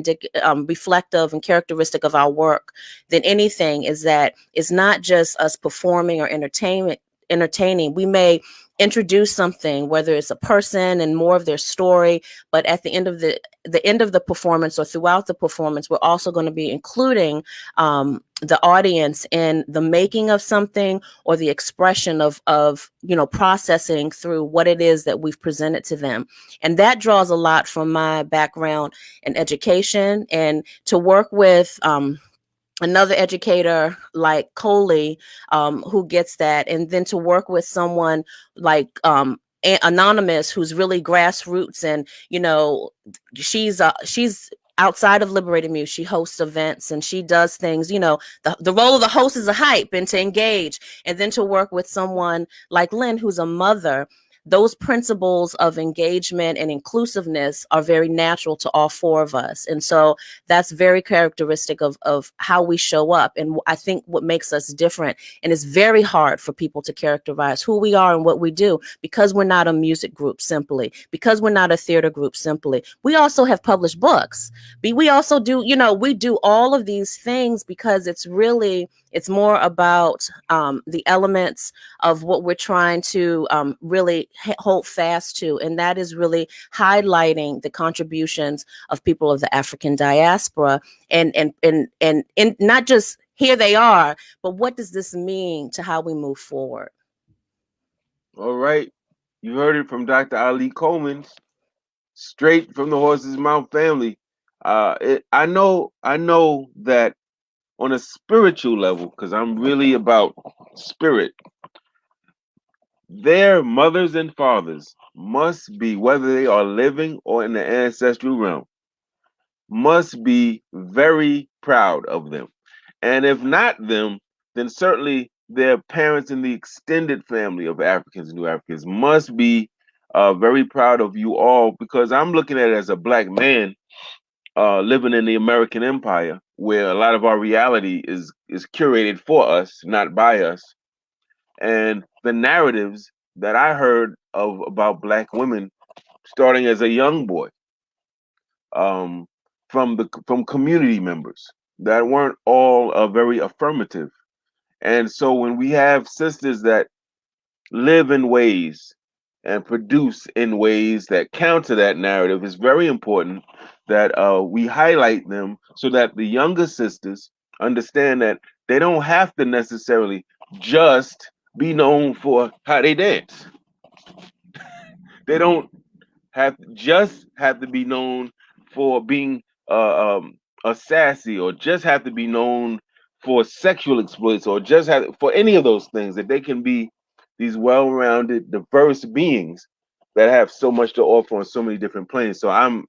reflective and characteristic of our work than anything. Is that it's not just us performing or entertaining. We may introduce something, whether it's a person and more of their story, but at the end of the performance or throughout the performance, we're also going to be including the audience in the making of something or the expression of you know, processing through what it is that we've presented to them. And that draws a lot from my background in education, and to work with another educator like Coley, who gets that, and then to work with someone like Anonymous, who's really grassroots, and you know, she's outside of Liberated Muse. She hosts events and she does things, you know, the role of the host is a hype and to engage, and then to work with someone like Lynn, who's a mother. Those principles of engagement and inclusiveness are very natural to all four of us. And so that's very characteristic of how we show up. And I think what makes us different, and it's very hard for people to characterize who we are and what we do, because we're not a music group simply, because we're not a theater group simply. We also have published books. We also do, you know, we do all of these things because it's more about the elements of what we're trying to really hold fast to, and that is really highlighting the contributions of people of the African diaspora, and not just here they are, but what does this mean to how we move forward? All right, you heard it from Dr. Ali-Coleman, straight from the horse's mouth family. I know that on a spiritual level, because I'm really about spirit, their mothers and fathers must be, whether they are living or in the ancestral realm, must be very proud of them. And if not them, then certainly their parents in the extended family of Africans and New Africans must be very proud of you all, because I'm looking at it as a black man living in the American empire, where a lot of our reality is curated for us, not by us. And the narratives that I heard of about black women starting as a young boy, um, from community members that weren't all very affirmative. And so when we have sisters that live in ways and produce in ways that counter that narrative, it's very important that we highlight them so that the younger sisters understand that they don't have to necessarily just be known for how they dance. They don't have to be known for being a sassy, or just have to be known for sexual exploits, or just have for any of those things. That they can be these well-rounded, diverse beings that have so much to offer on so many different planes. So I'm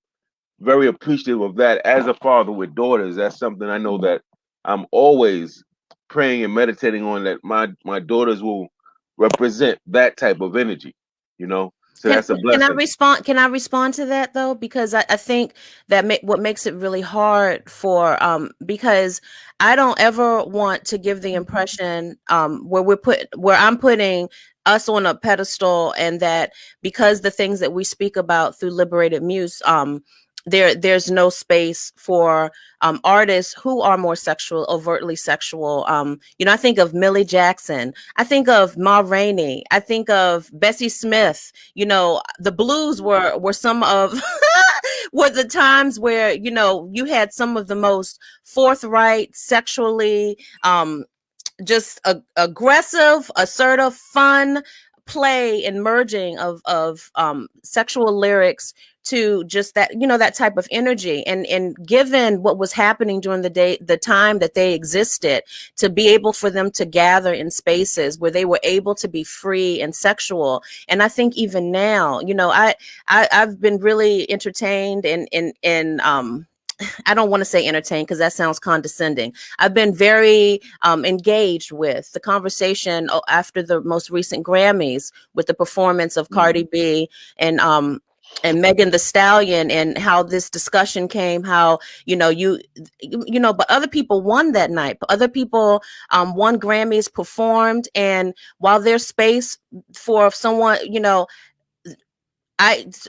very appreciative of that. As a father with daughters, that's something I know that I'm always praying and meditating on, that my daughters will represent that type of energy, you know. So that's a blessing. Can I respond to that though? Because I think that what makes it really hard for because I don't ever want to give the impression where I'm putting us on a pedestal, and that because the things that we speak about through Liberated Muse, there's no space for artists who are more overtly sexual. I think of Millie Jackson, I think of Ma Rainey, I think of Bessie Smith. The blues were some of were the times where you had some of the most forthright, sexually just aggressive, assertive, fun play and merging of sexual lyrics to just that, that type of energy. And given what was happening during the time that they existed, to be able for them to gather in spaces where they were able to be free and sexual. And I think even now, I've been really entertained and I don't want to say entertained because that sounds condescending. I've been very engaged with the conversation after the most recent Grammys, with the performance of Cardi B and Megan Thee Stallion, and how this discussion came, how, but other people won that night. Other people won Grammys, performed. And while there's space for someone,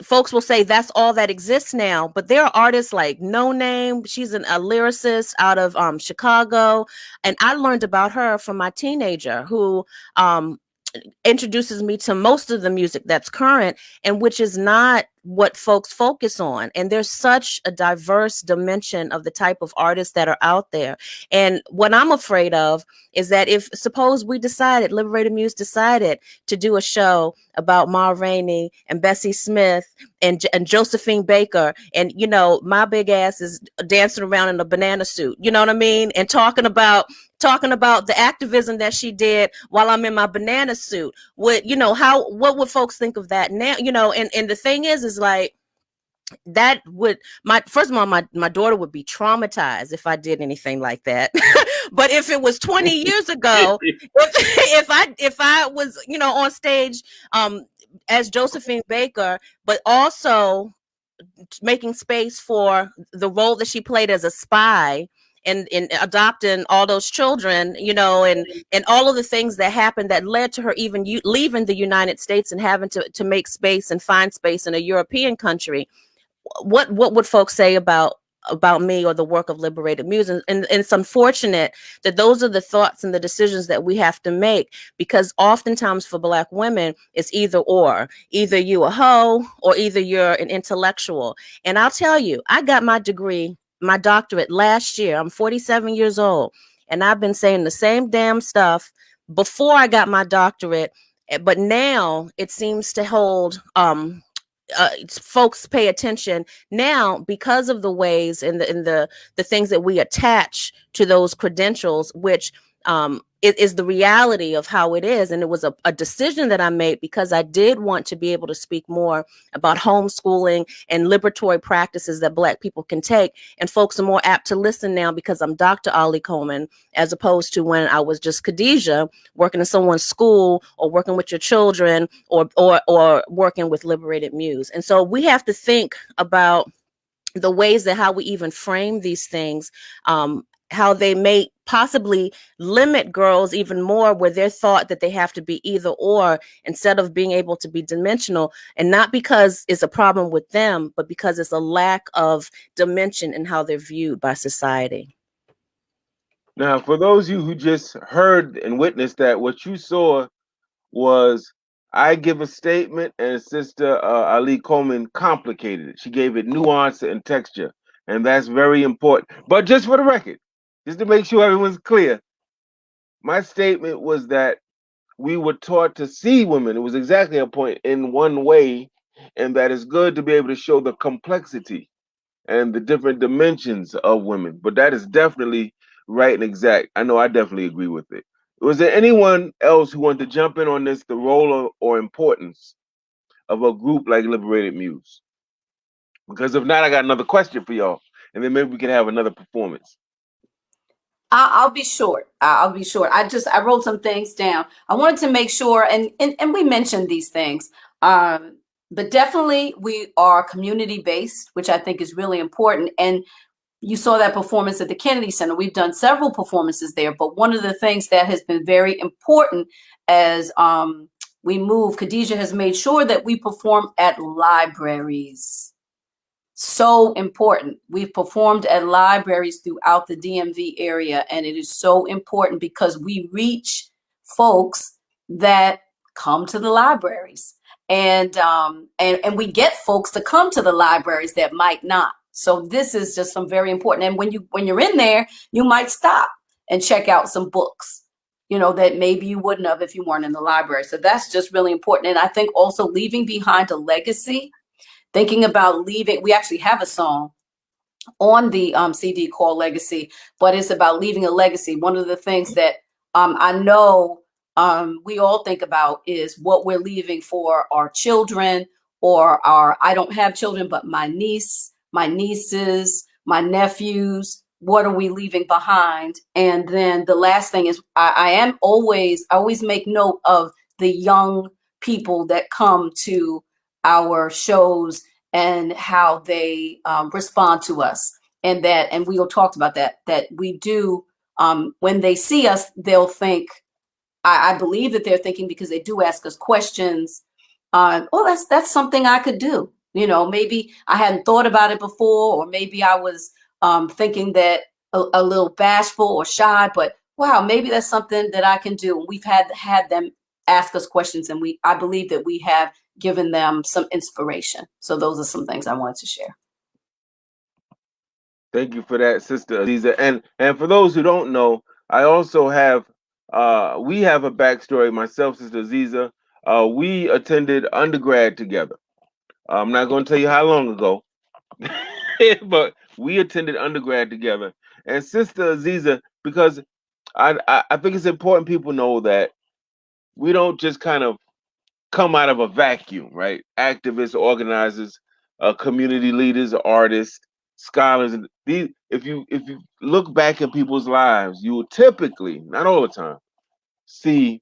folks will say that's all that exists now, but there are artists like No Name. She's a lyricist out of Chicago, and I learned about her from my teenager, who introduces me to most of the music that's current, and which is not what folks focus on. And there's such a diverse dimension of the type of artists that are out there. And what I'm afraid of is that if suppose Liberated Muse decided to do a show about Ma Rainey and Bessie Smith and Josephine Baker, and my big ass is dancing around in a banana suit, you know what I mean, and talking about the activism that she did while I'm in my banana suit. What would folks think of that now? And the thing is like, that would first of all, my daughter would be traumatized if I did anything like that. But if it was 20 years ago, if I was on stage as Josephine Baker, but also making space for the role that she played as a spy, and in adopting all those children, and all of the things that happened that led to her even leaving the United States and having to make space and find space in a European country, what would folks say about me or the work of Liberated Muse? And it's unfortunate that those are the thoughts and the decisions that we have to make, because oftentimes for Black women, it's either you a hoe, or either you're an intellectual. And I'll tell you, I got my doctorate last year. I'm 47 years old, and I've been saying the same damn stuff before I got my doctorate, but now it seems to hold folks pay attention now because of the ways and the things that we attach to those credentials, which it is the reality of how it is. And it was a decision that I made because I did want to be able to speak more about homeschooling and liberatory practices that Black people can take. And folks are more apt to listen now because I'm Dr. Ali-Coleman, as opposed to when I was just Khadijah, working in someone's school or working with your children or working with Liberated Muse. And so we have to think about the ways that how we even frame these things, how they may possibly limit girls even more, where they're thought that they have to be either or instead of being able to be dimensional, and not because it's a problem with them, but because it's a lack of dimension in how they're viewed by society. Now, for those of you who just heard and witnessed that, what you saw was I give a statement and Sister Ali-Coleman complicated it. She gave it nuance and texture, and that's very important. But just for the record, just to make sure everyone's clear, my statement was that we were taught to see women. It was exactly a point in one way, and that it's good to be able to show the complexity and the different dimensions of women. But that is definitely right and exact. I know I definitely agree with it. Was there anyone else who wanted to jump in on this, the role or importance of a group like Liberated Muse? Because if not, I got another question for y'all, and then maybe we can have another performance. I'll be short. I'll be short. I wrote some things down. I wanted to make sure, and we mentioned these things, but definitely we are community based, which I think is really important. And you saw that performance at the Kennedy Center. We've done several performances there, but one of the things that has been very important as we move, Khadijah has made sure that we perform at libraries. So important. We've performed at libraries throughout the DMV area, and it is so important because we reach folks that come to the libraries, and we get folks to come to the libraries that might not. So this is just some very important. And when you're in there, you might stop and check out some books, that maybe you wouldn't have if you weren't in the library. So that's just really important. And I think also leaving behind a legacy. Thinking about leaving, we actually have a song on the CD called Legacy, but it's about leaving a legacy. One of the things that I know we all think about is what we're leaving for our children or I don't have children, but my niece, my nieces, my nephews, what are we leaving behind? And then the last thing is I always make note of the young people that come to our shows and how they respond to us, and we all talked about that we do when they see us, they'll think, I believe that they're thinking, because they do ask us questions, that's something I could do, maybe I hadn't thought about it before, or maybe I was thinking that a little bashful or shy, but wow, maybe that's something that I can do. And we've had them ask us questions, and I believe that we have given them some inspiration. So those are some things I wanted to share. Thank you for that, Sister Aziza. And for those who don't know, I also have we have a backstory. Myself, Sister Aziza, we attended undergrad together. I'm not going to tell you how long ago, but we attended undergrad together. And Sister Aziza, because I think it's important people know that we don't just kind of come out of a vacuum, right? Activists, organizers, community leaders, artists, scholars, and these. If you look back at people's lives, you will typically, not all the time, see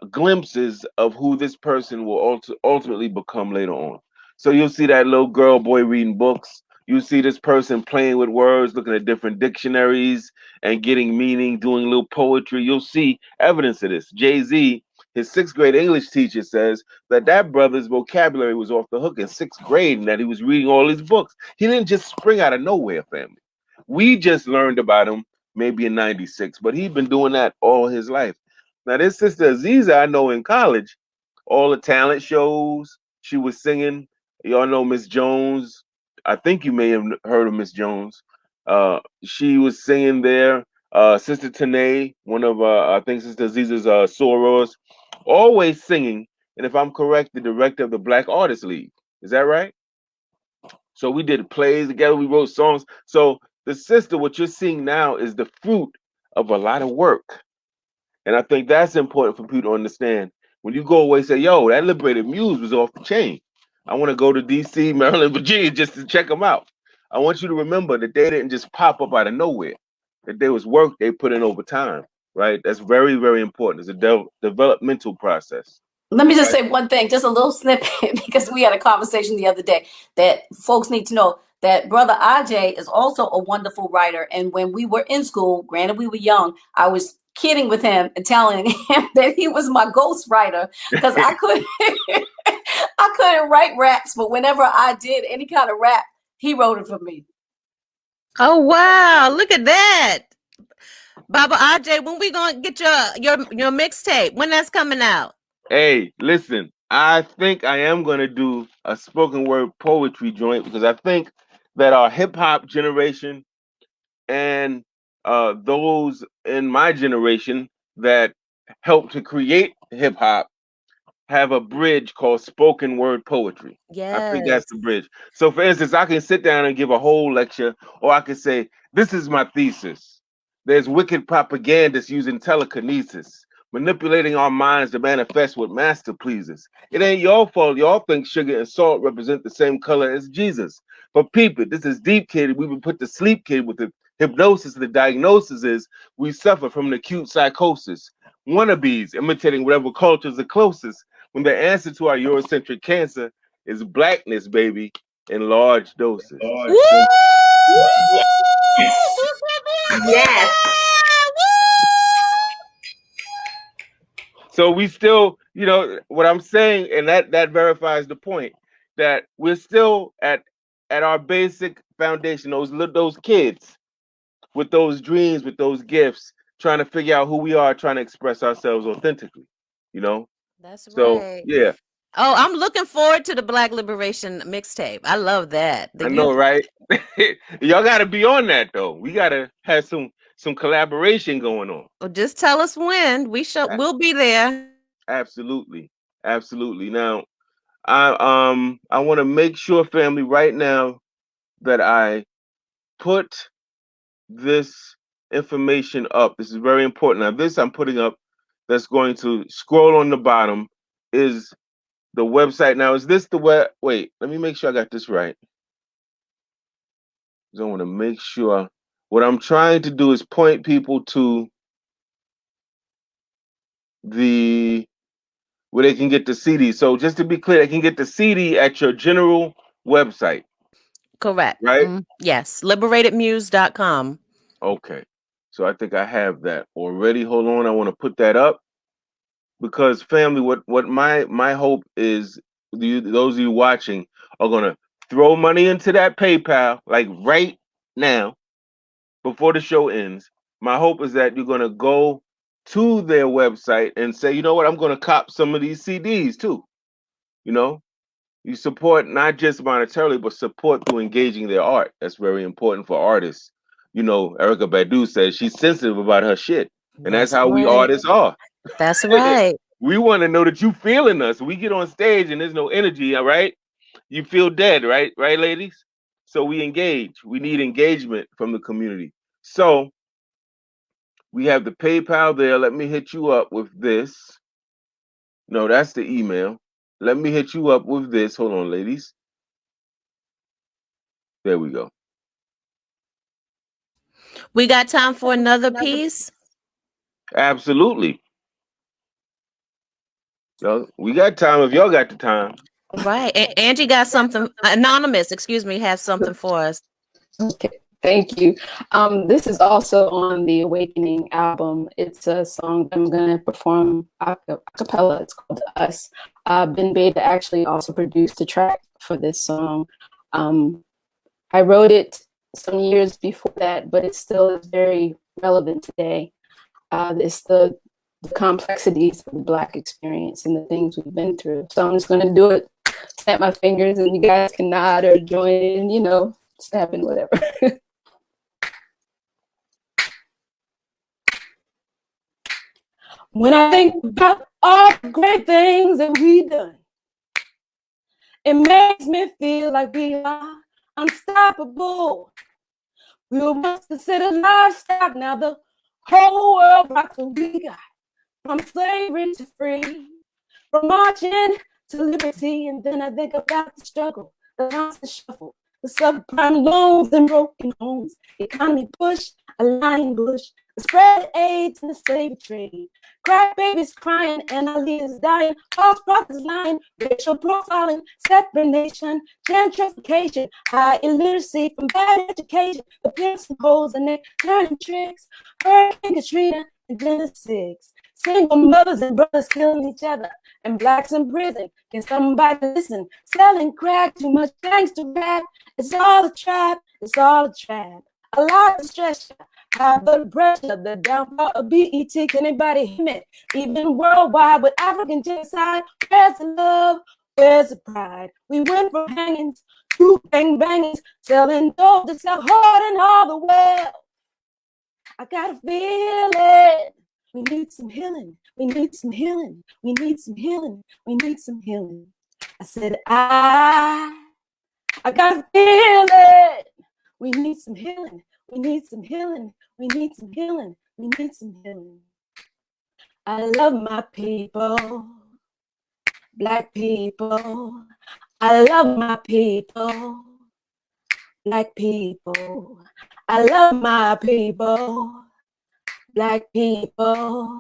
glimpses of who this person will ultimately become later on. So you'll see that little girl, boy reading books. You see this person playing with words, looking at different dictionaries and getting meaning, doing a little poetry. You'll see evidence of this. Jay-Z, his 6th grade English teacher, says that brother's vocabulary was off the hook in 6th grade and that he was reading all his books. He didn't just spring out of nowhere, family. We just learned about him maybe in 96, but he'd been doing that all his life. Now, this Sister Aziza, I know in college, all the talent shows, she was singing. Y'all know Miss Jones. I think you may have heard of Miss Jones. She was singing there. Sister Tanae, one of, I think Sister Aziza's sorors, always singing. And if I'm correct, the director of the Black Artists League. Is that right? So we did plays together. We wrote songs. So the sister, what you're seeing now is the fruit of a lot of work And I think that's important for people to understand. When you go away, say, yo, that Liberated Muse was off the chain. I want to go to DC, Maryland, Virginia just to check them out. I want you to remember that they didn't just pop up out of nowhere, that there was work they put in over time, right? That's very, very important. It's a developmental process. Let me just say one thing, just a little snippet, because we had a conversation the other day that folks need to know that Brother Aj is also a wonderful writer. And when we were in school, granted we were young, I was kidding with him and telling him that he was my ghost writer because I couldn't write raps, but whenever I did any kind of rap, he wrote it for me. Oh wow, look at that. Baba Aj, when we gonna get your mixtape? When that's coming out? Hey, listen, I think I am going to do a spoken word poetry joint because I think that our hip hop generation and those in my generation that helped to create hip hop have a bridge called spoken word poetry. I think Yes. that's the bridge. So, for instance, I can sit down and give a whole lecture, or I can say, this is my thesis. There's wicked propagandists using telekinesis, manipulating our minds to manifest what master pleases. It ain't your fault. Y'all think sugar and salt represent the same color as Jesus. But people, this is deep, kid. We've been put to sleep, kid, with the hypnosis. The diagnosis is we suffer from an acute psychosis. Wannabes imitating whatever culture's the closest, when the answer to our Eurocentric cancer is blackness, baby, in large doses. Woo! Yes. So we still, what I'm saying, and that verifies the point that we're still at our basic foundation. Those kids with those dreams, with those gifts, trying to figure out who we are, trying to express ourselves authentically. That's So right. yeah. Oh, I'm looking forward to the Black Liberation mixtape. I love that. I know, right? Y'all got to be on that though. We got to have some collaboration going on. Well, just tell us when. We'll be there. Absolutely, absolutely. Now, I want to make sure, family, right now that I put this information up. This is very important. Now, this I'm putting up that's going to scroll on the bottom is the website. Now, is this the web? Wait, let me make sure I got this right. I want to make sure. What I'm trying to do is point people to where they can get the CD. So just to be clear, they can get the CD at your general website. Correct. Right? Yes. Liberatedmuse.com. Okay. So I think I have that already. Hold on. I want to put that up because family, what my hope is, those of you watching are going to throw money into that PayPal like right now before the show ends. My hope is that you're going to go to their website and say, you know what, I'm going to cop some of these CDs too. You support not just monetarily, but support through engaging their art. That's very important for artists. Erykah Badu says she's sensitive about her shit. And that's how we artists are. That's right. We want to know that you feeling us. We get on stage and there's no energy, all right? You feel dead, right? Right, ladies? So we engage. We need engagement from the community. So we have the PayPal there. Let me hit you up with this. No, that's the email. Let me hit you up with this. Hold on, ladies. There we go. We got time for another piece? Absolutely. We got time if y'all got the time. Right. Angie got something. Anonymous, excuse me, has something for us. Okay. Thank you. This is also on the Awakening album. It's a song I'm going to perform a cappella. It's called Us. Ben Beta actually also produced the track for this song. I wrote it some years before that, but it still is very relevant today. It's the complexities of the Black experience and the things we've been through. So I'm just going to do it, snap my fingers, and you guys can nod or join in, snapping, whatever. When I think about all the great things that we've done, it makes me feel like we are unstoppable. We were once considered livestock, now the whole world rocks what we got. from slavery to free, from marching to liberty. And then I think about the struggle, the constant shuffle, the subprime loans and broken homes, the economy push, a lying bush, the spread AIDS and the slave trade, crack babies crying and our leaders dying, false prophets lying, racial profiling, separation, gentrification, high illiteracy from bad education, the pimps and hoes and their turning tricks, Hurricane Katrina and Genesis, single mothers and brothers killing each other, and blacks in prison. Can somebody listen? Selling crack, too much gangster rap. It's all a trap. It's all a trap. A lot of stress, high blood pressure, the downfall of BET. Can anybody hear me? Even worldwide with African genocide. Where's the love? Where's the pride? We went from hangings to bangings, selling dope to sell hard and all the well. I got a feeling. We need some healing. We need some healing. We need some healing. We need some healing. I said, I got a feeling. We need some healing. We need some healing. We need some healing. We need some healing. I love my people, Black people. I love my people, Black people. I love my people, Black people.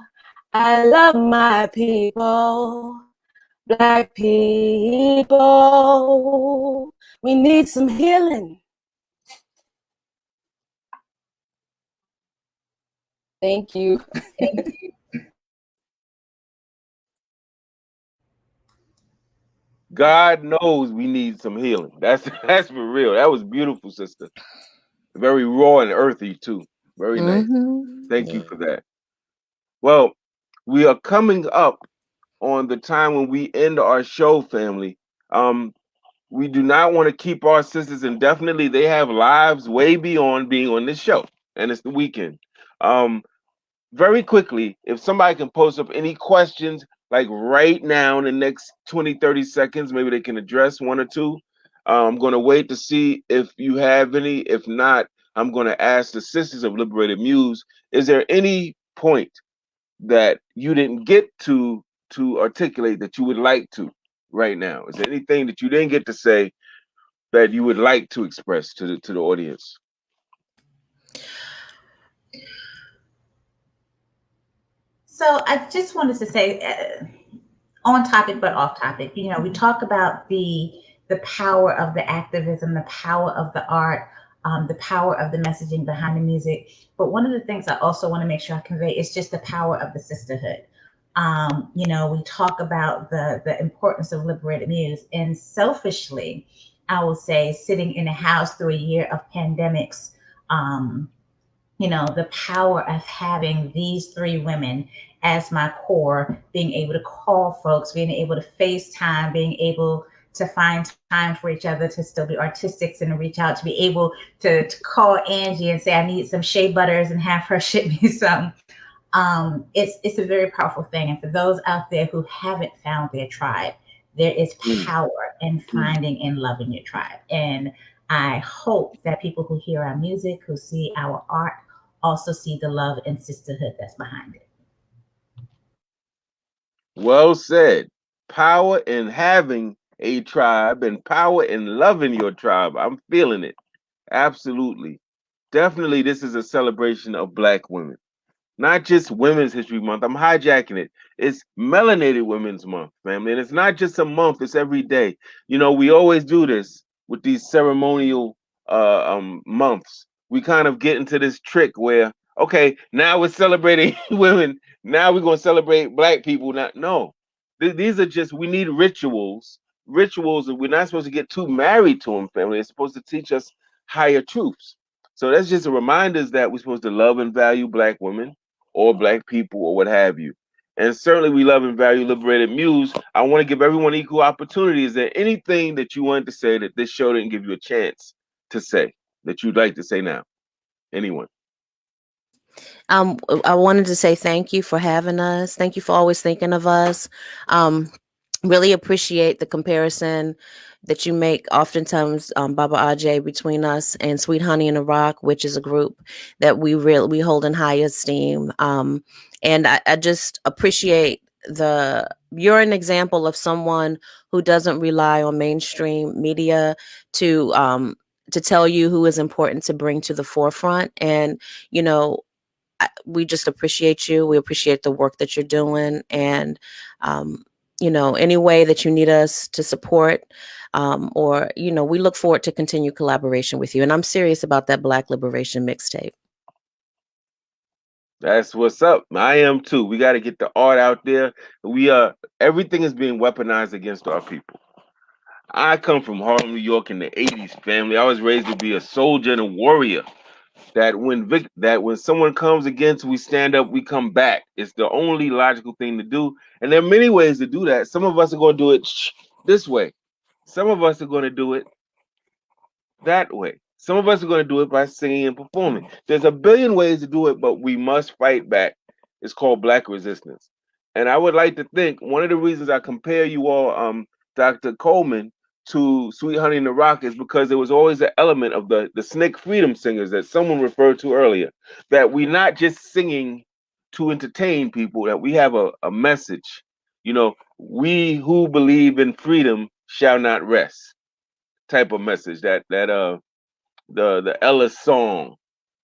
I love my people, Black people. We need some healing. Thank you. God knows we need some healing. That's for real. That was beautiful, sister. Very raw and earthy too. Very nice. Thank you for that. Well, we are coming up on the time when we end our show, family. We do not want to keep our sisters indefinitely. They have lives way beyond being on this show, and it's the weekend. Very quickly, if somebody can post up any questions, like right now in the next 20, 30 seconds, maybe they can address one or two. I'm going to wait to see if you have any. If not, I'm going to ask the Sisters of Liberated Muse, is there any point that you didn't get to articulate that you would like to right now? Is there anything that you didn't get to say that you would like to express to the audience? So I just wanted to say, on topic but off topic, you know, we talk about the power of the activism, the power of the art, the power of the messaging behind the music. But one of the things I also want to make sure I convey is just the power of the sisterhood. You know, we talk about the importance of Liberated Muse, and selfishly, I will say, sitting in a house through a year of pandemics, you know, the power of having these three women as my core, being able to call folks, being able to FaceTime, being able to find time for each other, to still be artistic and reach out, to be able to call Angie and say, I need some shea butters and have her ship me some. It's a very powerful thing. And for those out there who haven't found their tribe, there is power in finding and loving your tribe. And I hope that people who hear our music, who see our art, also see the love and sisterhood that's behind it. Well said. Power in having a tribe and power in loving your tribe. I'm feeling it. Absolutely. Definitely, this is a celebration of Black women. Not just Women's History Month. I'm hijacking it. It's Melanated Women's Month, family. And it's not just a month, it's every day. You know, we always do this with these ceremonial months. We kind of get into this trick where, okay, now we're celebrating women. Now we're going to celebrate Black people. No. These are just, we need rituals. Rituals, and we're not supposed to get too married to them, family. It's supposed to teach us higher truths. So that's just a reminder that we're supposed to love and value Black women or Black people or what have you. And certainly we love and value Liberated Muse. I want to give everyone equal opportunity. Is there anything that you wanted to say that this show didn't give you a chance to say that you'd like to say now? Anyone? I wanted to say thank you for having us. Thank you for always thinking of us. Really appreciate the comparison that you make oftentimes, Baba Ajay, between us and Sweet Honey in the Rock, which is a group that we hold in high esteem. And I just appreciate you're an example of someone who doesn't rely on mainstream media to tell you who is important to bring to the forefront. And, you know, we just appreciate you. We appreciate the work that you're doing. And, you know, any way that you need us to support, or, you know, we look forward to continue collaboration with you. And I'm serious about that Black Liberation mixtape. That's what's up. I am too. We got to get the art out there. Everything is being weaponized against our people. I come from Harlem, New York in the 80s, family. I was raised to be a soldier and a warrior. That when someone comes against, we stand up, we come back. It's the only logical thing to do. And there are many ways to do that. Some of us are going to do it this way. Some of us are going to do it that way. Some of us are going to do it by singing and performing. There's a billion ways to do it, but we must fight back. It's called Black resistance. And I would like to think one of the reasons I compare you all, Dr. Coleman, to Sweet Honey in the Rock is because there was always an element of the Snick Freedom Singers that someone referred to earlier, that we're not just singing to entertain people, that we have a message. You know, we who believe in freedom shall not rest type of message, that the Ella song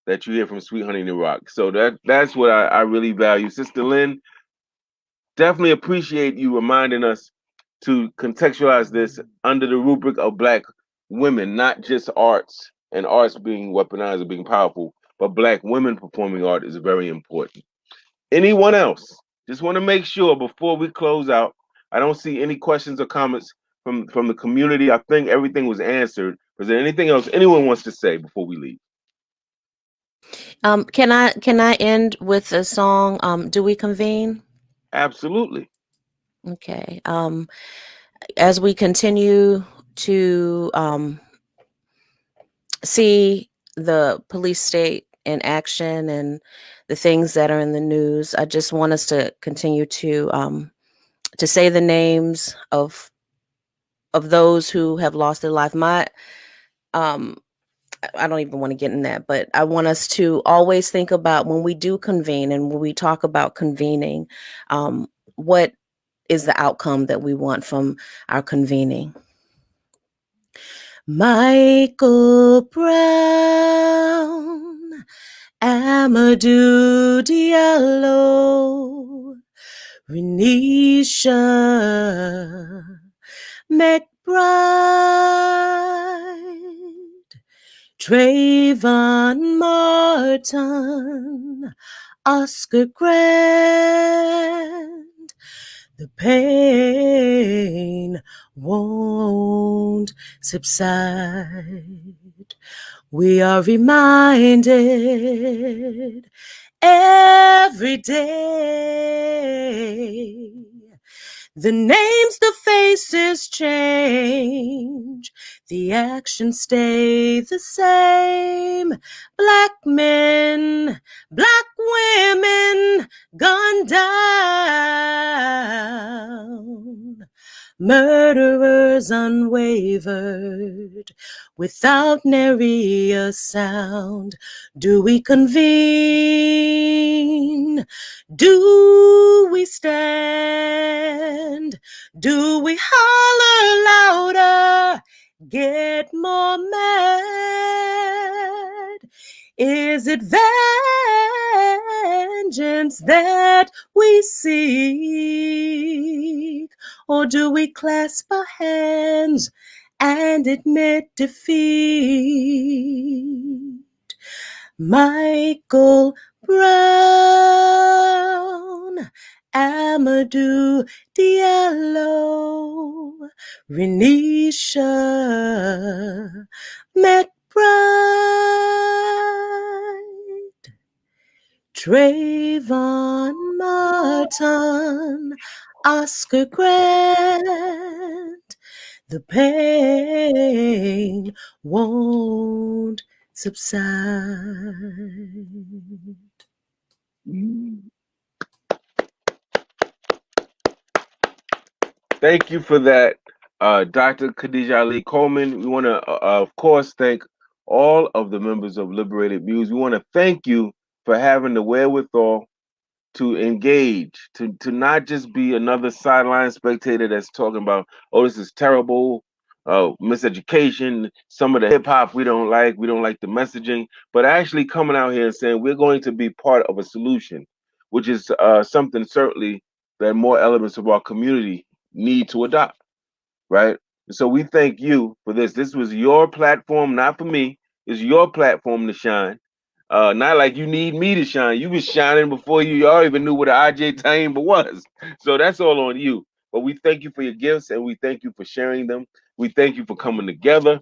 that you hear from Sweet Honey in the Rock. So that's what I really value. Sister Lynn, definitely appreciate you reminding us to contextualize this under the rubric of Black women, not just arts and arts being weaponized or being powerful, but Black women performing art is very important. Anyone else? Just want to make sure before we close out, I don't see any questions or comments from the community. I think everything was answered. Is there anything else anyone wants to say before we leave? Can I end with a song? Do We Convene? Absolutely. Okay. As we continue to see the police state in action and the things that are in the news, I just want us to continue to say the names of those who have lost their life. I don't even want to get in that, but I want us to always think about when we do convene and when we talk about convening, what is the outcome that we want from our convening. Michael Brown, Amadou Diallo, Renisha McBride, Trayvon Martin, Oscar Grant. The pain won't subside. We are reminded every day. The names, the faces change. The actions stay the same. Black men, Black women gunned down. Murderers unwavered, without nary a sound. Do we convene? Do we stand? Do we holler louder? Get more mad? Is it vengeance that we seek? Or do we clasp our hands and admit defeat? Michael Brown, Amadou Diallo, Renisha McBride, Trayvon Martin, Oscar Grant. The pain won't subside. Thank you for that. Dr. Khadijah Ali-Coleman. We want to, of course, thank all of the members of Liberated Muse. We want to thank you for having the wherewithal to engage, to not just be another sideline spectator that's talking about, oh, this is terrible, miseducation, some of the hip hop we don't like the messaging, but actually coming out here and saying we're going to be part of a solution, which is something certainly that more elements of our community need to adopt, right? So we thank you for this. This was your platform, not for me. It's your platform to shine. Not like you need me to shine. You was shining before y'all even knew what an IJ Taimba was. So that's all on you. But we thank you for your gifts and we thank you for sharing them. We thank you for coming together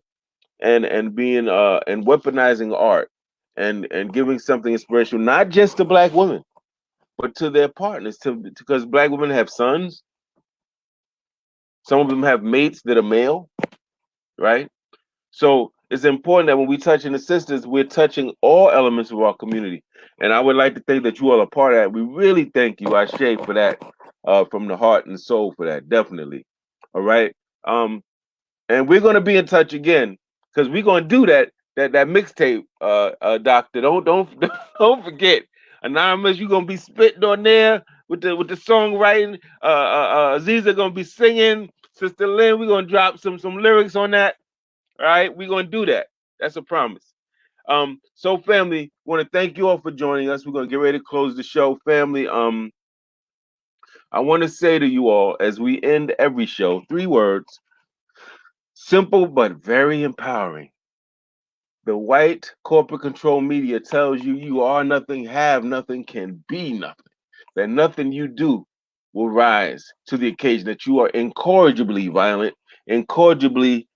and being and weaponizing art and giving something inspirational, not just to Black women, but to their partners. Because Black women have sons. Some of them have mates that are male, right? So it's important that when we touching the sisters, we're touching all elements of our community. And I would like to think that you all are part of that. We really thank you, Ashe, for that, from the heart and soul for that, definitely. All right. And we're gonna be in touch again because we're gonna do that mixtape, doctor. Don't don't forget. Anonymous, you're gonna be spitting on there with the songwriting. Aziza gonna be singing. Sister Lynn, we're gonna drop some lyrics on that. All right, we're gonna do that. That's a promise. So family, want to thank you all for joining us. We're gonna get ready to close the show, family. I want to say to you all as we end every show, 3 words, simple but very empowering. The white corporate control media tells you you are nothing, have nothing, can be nothing. That nothing you do will rise to the occasion, that you are incorrigibly violent, incorrigibly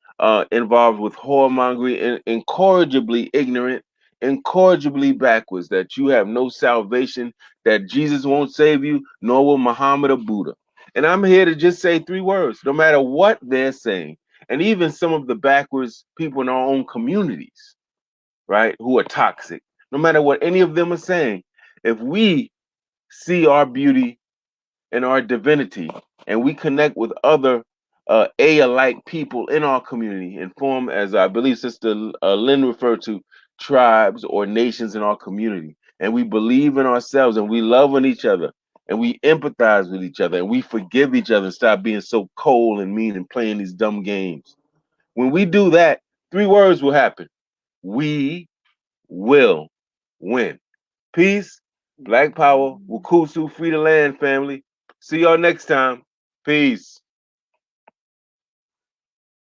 involved with whoremongering, and incorrigibly ignorant, incorrigibly backwards, that you have no salvation, that Jesus won't save you, nor will Muhammad or Buddha. And I'm here to just say 3 words, no matter what they're saying, and even some of the backwards people in our own communities, right, who are toxic, no matter what any of them are saying, if we see our beauty and our divinity and we connect with other A-alike people in our community and form, as I believe Sister Lynn referred to, tribes or nations in our community, and we believe in ourselves and we love on each other and we empathize with each other and we forgive each other and stop being so cold and mean and playing these dumb games. When we do that, 3 words will happen. We will win. Peace, Black Power, Wukusu, free the land, family. See y'all next time. Peace.